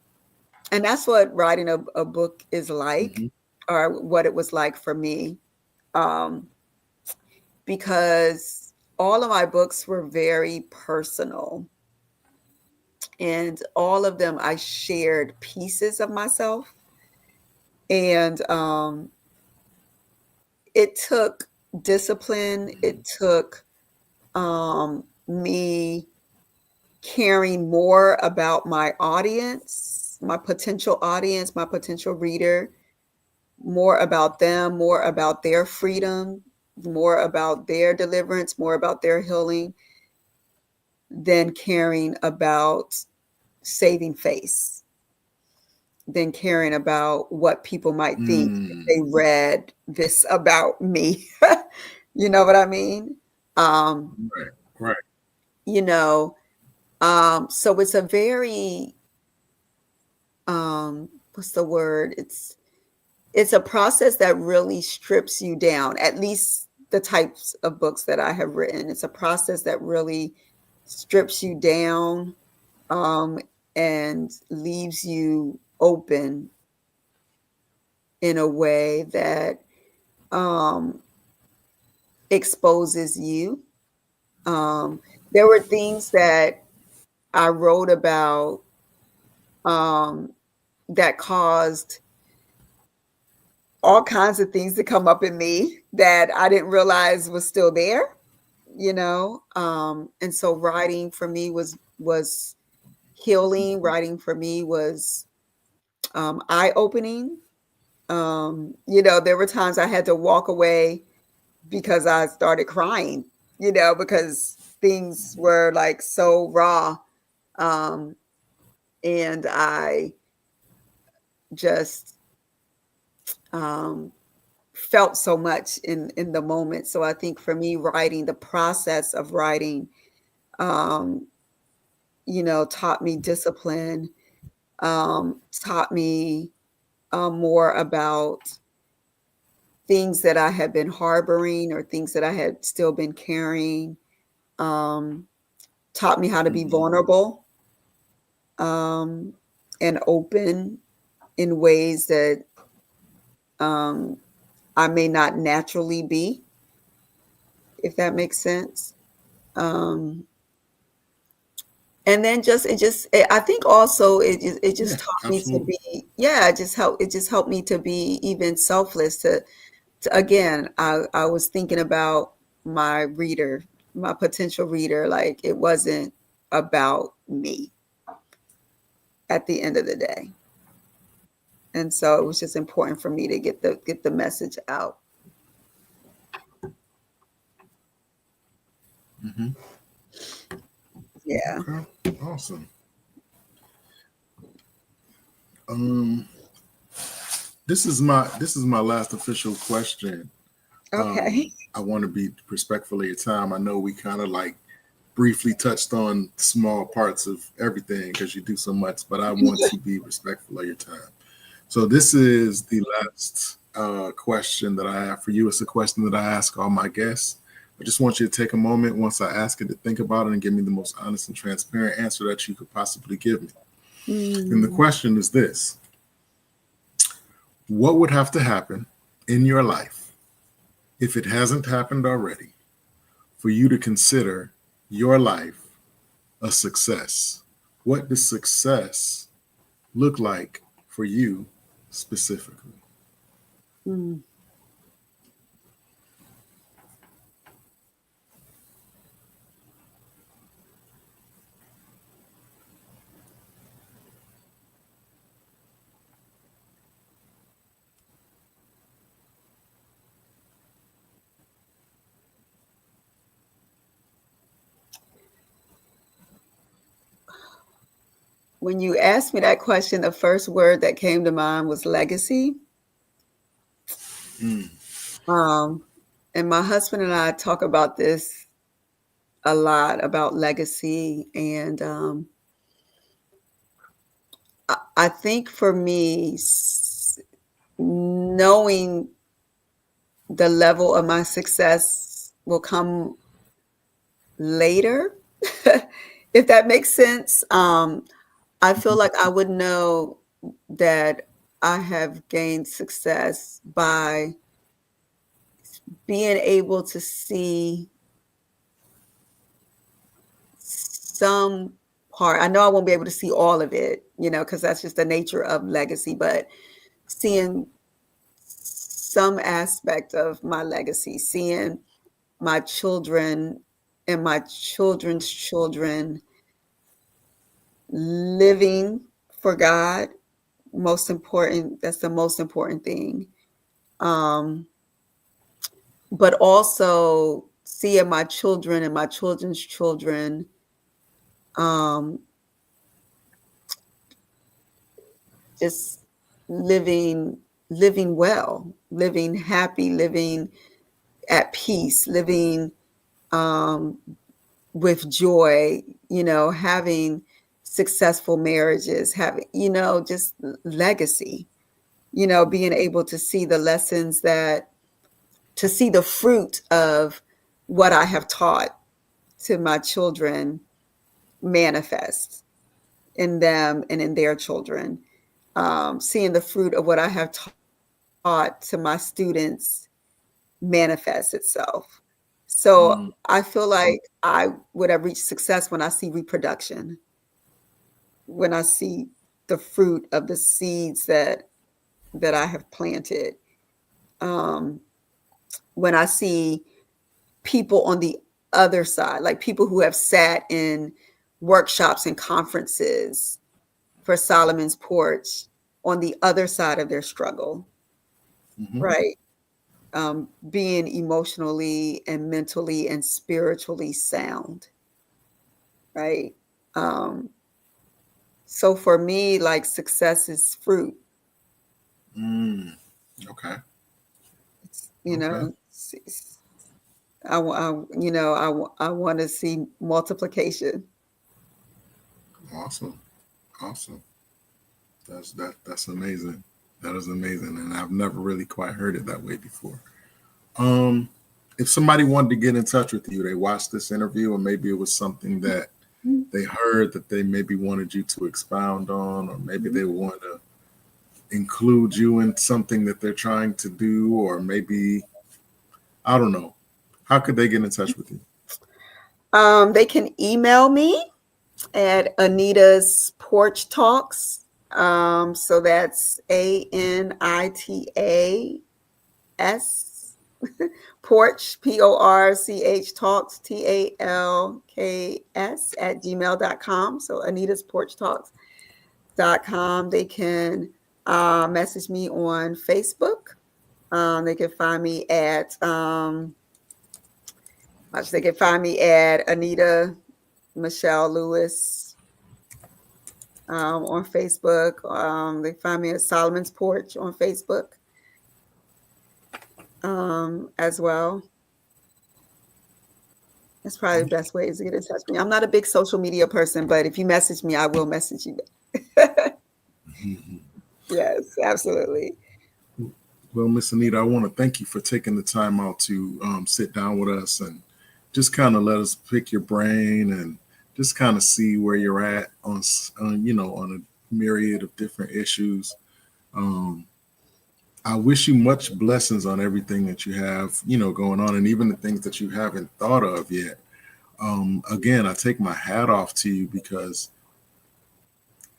and that's what writing a book is like, Mhm. or what it was like for me. Um, because all of my books were very personal, and all of them I shared pieces of myself. And it took discipline, it took me caring more about my audience, my potential reader, more about them, more about their freedom, more about their deliverance, more about their healing, than caring about saving face, than caring about what people might think if Mm. they read this about me. You know what I mean? Um, Right. Right. you know, so it's a very what's the word? It's a process that really strips you down. At least the types of books that I have written, it's a process that really strips you down, um, and leaves you open in a way that um, exposes you. Um, there were things that I wrote about, um, that caused all kinds of things to come up in me that I didn't realize was still there, you know. And so writing for me was healing. Writing for me was eye opening. You know, there were times I had to walk away because I started crying, you know, because things were like so raw. Um, and I just um, felt so much in the moment. So I think for me, writing, the process of writing, um, you know, taught me discipline, taught me more about things that I had been harboring or things that I had still been carrying. Um, Taught me how to be Mhm. vulnerable, um, and open in ways that um, I may not naturally be, if that makes sense. Um, and then I think also it Yeah. just taught me to Absolutely. be, yeah, it just helped me to be even selfless, to again, I was thinking about my reader, my potential reader, like it wasn't about me at the end of the day. And so it was just important for me to get the message out. Mhm. Yeah. Okay. Awesome. Um, this is my last official question. Okay. I want to be respectful of your time. I know we kind of like briefly touched on small parts of everything because you do so much, but I want to be respectful of your time. So this is the last question that I have for you. It's a question that I ask all my guests. I just want you to take a moment once I ask it to think about it and give me the most honest and transparent answer that you could possibly give me. And the Mm, question is this: what would have to happen in your life, if it hasn't happened already, for you to consider your life a success? What does success look like for you specifically? mm. When you asked me that question, the first word that came to mind was legacy. Mm. Um, and my husband and I talk about this a lot, about legacy. And I think for me, knowing the level of my success will come later, if that makes sense. I feel like I would know that I have gained success by being able to see some part. I know I won't be able to see all of it, because that's just the nature of legacy, but seeing some aspect of my legacy, seeing my children and my children's children living for God. Most important, that's the most important thing. Um, but also seeing my children and my children's children um, just living well, living happy, living at peace, living um, with joy, having successful marriages, having, just legacy, being able to see the lessons to see the fruit of what I have taught to my children manifest in them and in their children. Seeing the fruit of what I have taught to my students manifest itself. So Mm, I feel like I would have reached success when I see reproduction, when I see the fruit of the seeds that I have planted, um, when I see people on the other side, like people who have sat in workshops and conferences for Solomon's Porch on the other side of their struggle, mhm. right? Being emotionally and mentally and spiritually sound, right? Um, so for me, like success is fruit, Mm, okay. you Okay. know. I want to see multiplication. Awesome. Awesome. That's amazing. That is amazing. And I've never really quite heard it that way before. Um, if somebody wanted to get in touch with you, they watched this interview, and maybe it was something that they heard that they maybe wanted you to expound on, or maybe they want to include you in something that they're trying to do, or maybe, I don't know. How could they get in touch with you? They can email me at Anita's Porch Talks. So that's ANITAS Porch, PORCH Talks, TALKS at gmail.com. So Anita's Porch Talks.com. They can message me on Facebook. They can find me at Anita Michelle Lewis on Facebook. They find me at Solomon's Porch on Facebook as well. That's probably the best ways to get in touch with me. I'm not a big social media person, but if you message me, I will message you back. Yes, absolutely. Well, Miss Anita, I want to thank you for taking the time out to sit down with us and just kind of let us pick your brain and just kind of see where you're at on a myriad of different issues. Um, I wish you much blessings on everything that you have, going on, and even the things that you haven't thought of yet. Again, I take my hat off to you because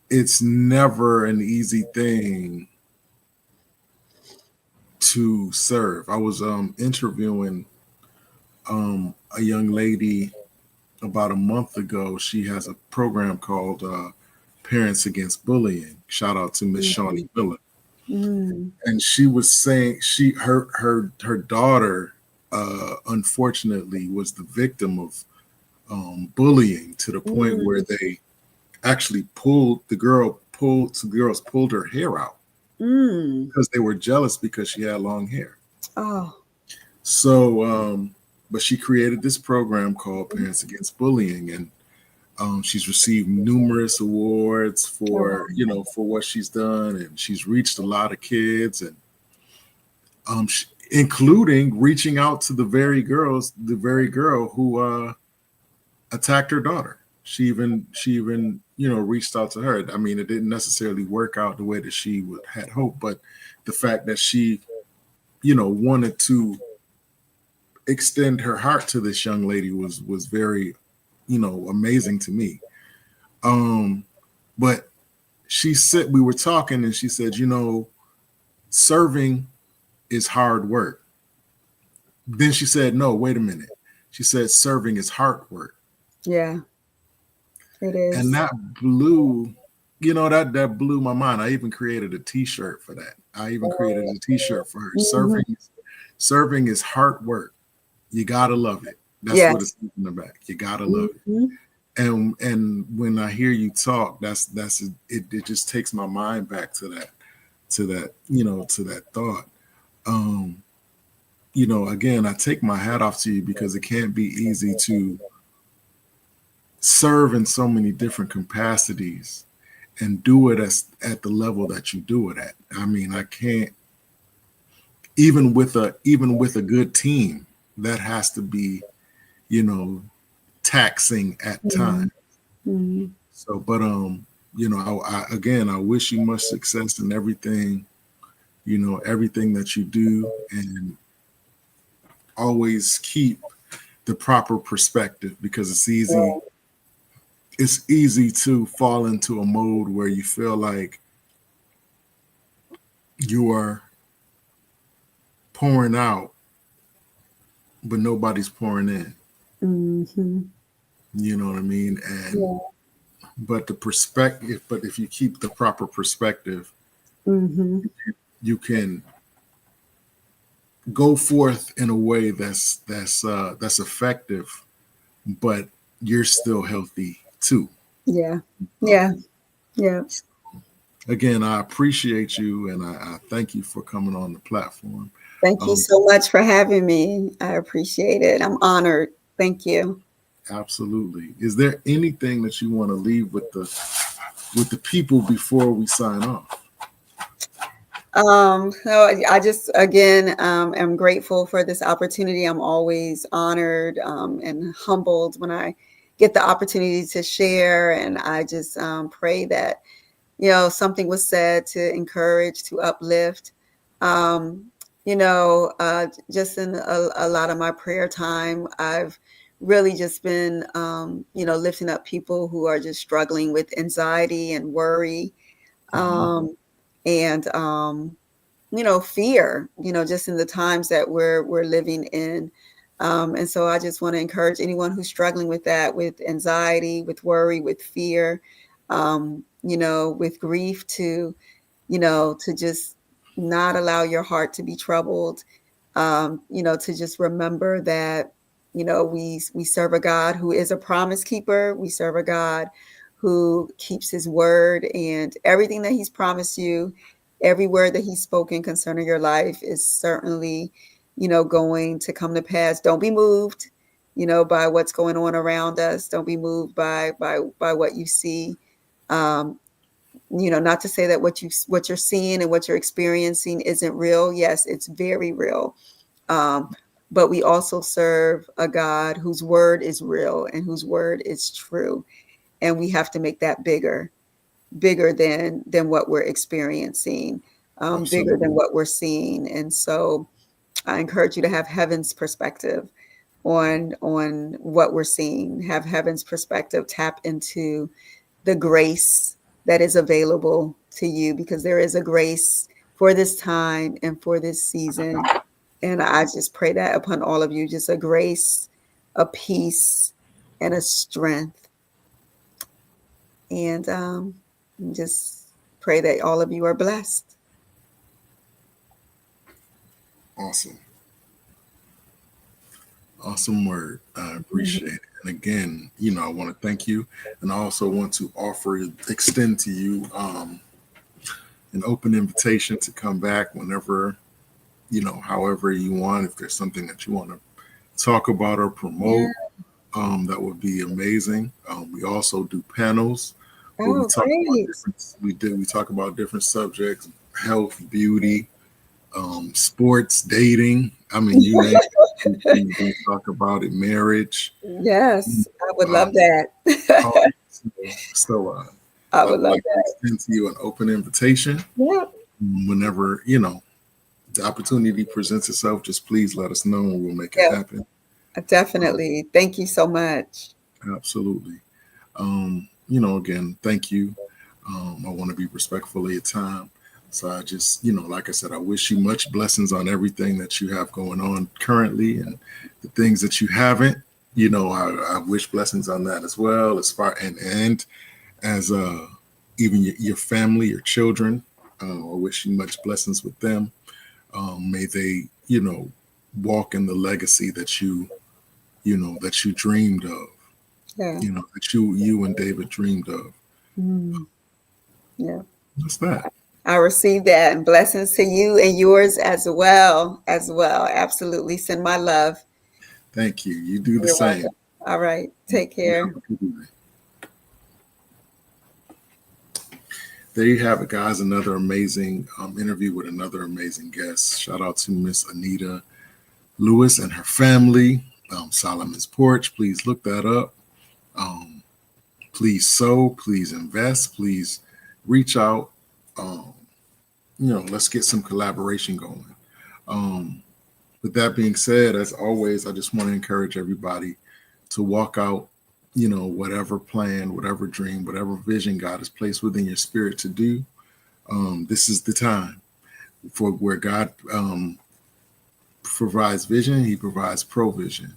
it's never an easy thing to serve. I was interviewing a young lady about a month ago. She has a program called Parents Against Bullying. Shout out to Miss Mm, Shawnee Miller. mm, And she was saying her daughter unfortunately was the victim of bullying to the point where mm, they actually the girls pulled her hair out mm. because they were jealous because she had long hair. Oh, So, but she created this program called Parents Against Bullying, and she's received numerous awards oh, wow. for what she's done, and she's reached a lot of kids. And including reaching out to the very girl who attacked her daughter. She even reached out to her. I mean, it didn't necessarily work out the way that she had hoped, but the fact that she wanted to extend her heart to this young lady was very amazing to me. But she said, we were talking and she said, serving is hard work. Then she said, no, wait a minute. She said, serving is hard work. Yeah, it is. And that blew, that blew my mind. I even created a t-shirt for that. I even created a t-shirt for her. Mm-hmm. Serving is hard work. You gotta love it. That's Yes. what it's in the back. You gotta love Mm-hmm. it. And when I hear you talk, it just takes my mind back to that thought. Again, I take my hat off to you because it can't be easy to serve in so many different capacities and do it at the level that you do it at. I mean, I can't, even with a good team, that has to be, taxing at times. Mm-hmm. So, but I wish you much success in everything, everything that you do, and always keep the proper perspective, because it's easy to fall into a mode where you feel like you are pouring out, but nobody's pouring in. Mm-hmm. You know what I mean? And but if you keep the proper perspective, Mm-hmm. you can go forth in a way that's effective, but you're still healthy too. Yeah. Again, I appreciate you, and I thank you for coming on the platform. Thank you so much for having me. I appreciate it. I'm honored. Thank you. Absolutely. Is there anything that you want to leave with the people before we sign off? So I just, again, am grateful for this opportunity. I'm always honored and humbled when I get the opportunity to share. And I just pray that, something was said to encourage, to uplift. Just in a lot of my prayer time, I've really just been, lifting up people who are just struggling with anxiety and worry. And fear, just in the times that we're living in. And so I just want to encourage anyone who's struggling with that, with anxiety, with worry, with fear, with grief, to just not allow your heart to be troubled, to just remember that, we serve a God who is a promise keeper. We serve a God who keeps his word, and everything that he's promised you, every word that he's spoken concerning your life is certainly, going to come to pass. Don't be moved, by what's going on around us. Don't be moved by what you see. Not to say that what you're seeing and what you're experiencing isn't real. Yes, it's very real. But we also serve a God whose word is real and whose word is true. And we have to make that bigger than what we're experiencing, bigger than what we're seeing. And so I encourage you to have heaven's perspective on what we're seeing, have heaven's perspective, tap into the grace that is available to you, because there is a grace for this time and for this season. And I just pray that upon all of you, just a grace, a peace, and a strength. And just pray that all of you are blessed. Awesome word. I appreciate it. And again, I want to thank you, and I also want to extend to you an open invitation to come back whenever, however you want. If there's something that you want to talk about or promote, that would be amazing. We also do panels. Oh, great. We talk about different subjects: health, beauty, sports, dating. I mean, you name it. We don't talk about it. Marriage. Yes, I would love Um, all that. so I I would would love like to that. extend to you an open invitation. Yeah, Whenever the opportunity presents itself, just please let us know and we'll make it yeah, happen. definitely. Thank you so much. Absolutely. Again, thank you. I want to be respectful of your time. So I just, like I said, I wish you much blessings on everything that you have going on currently and the things that you haven't. I wish blessings on that as well. As far and as even your family, your children, I wish you much blessings with them. May they, walk in the legacy that you dreamed of. Yeah. That you and David dreamed of. Mm, yeah. What's that? I receive that, and blessings to you and yours as well. As well. Absolutely. Send my love. Thank you. You do the You're same. welcome. All right. Take You care. have a good evening. There you have it, guys. Another amazing interview with another amazing guest. Shout out to Miss Anita Lewis and her family. Solomon's Porch. Please look that up. Um, please sow. Please invest. Please reach out. Um, let's get some collaboration going. Um, with that being said, as always, I just want to encourage everybody to walk out, whatever plan, whatever dream, whatever vision God has placed within your spirit to do. This is the time for where God provides vision, He provides provision.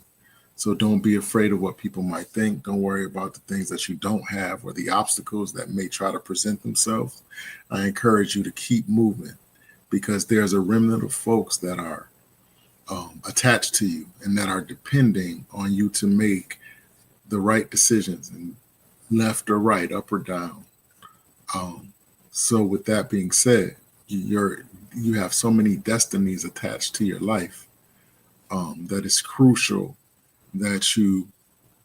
So don't be afraid of what people might think. Don't worry about the things that you don't have or the obstacles that may try to present themselves. I encourage you to keep moving because there's a remnant of folks that are attached to you and that are depending on you to make the right decisions and left or right, up or down. Um, so with that being said, you have so many destinies attached to your life that it's crucial that you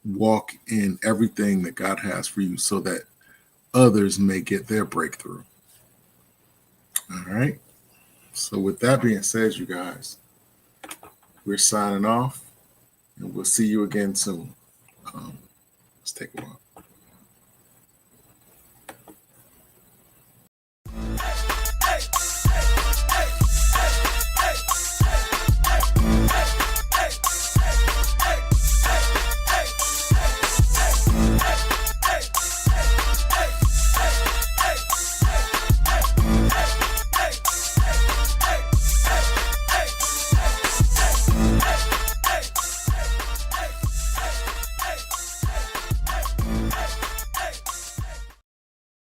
walk in everything that God has for you so that others may get their breakthrough. All right. So with that being said, you guys, we're signing off and we'll see you again soon. Let's take a walk.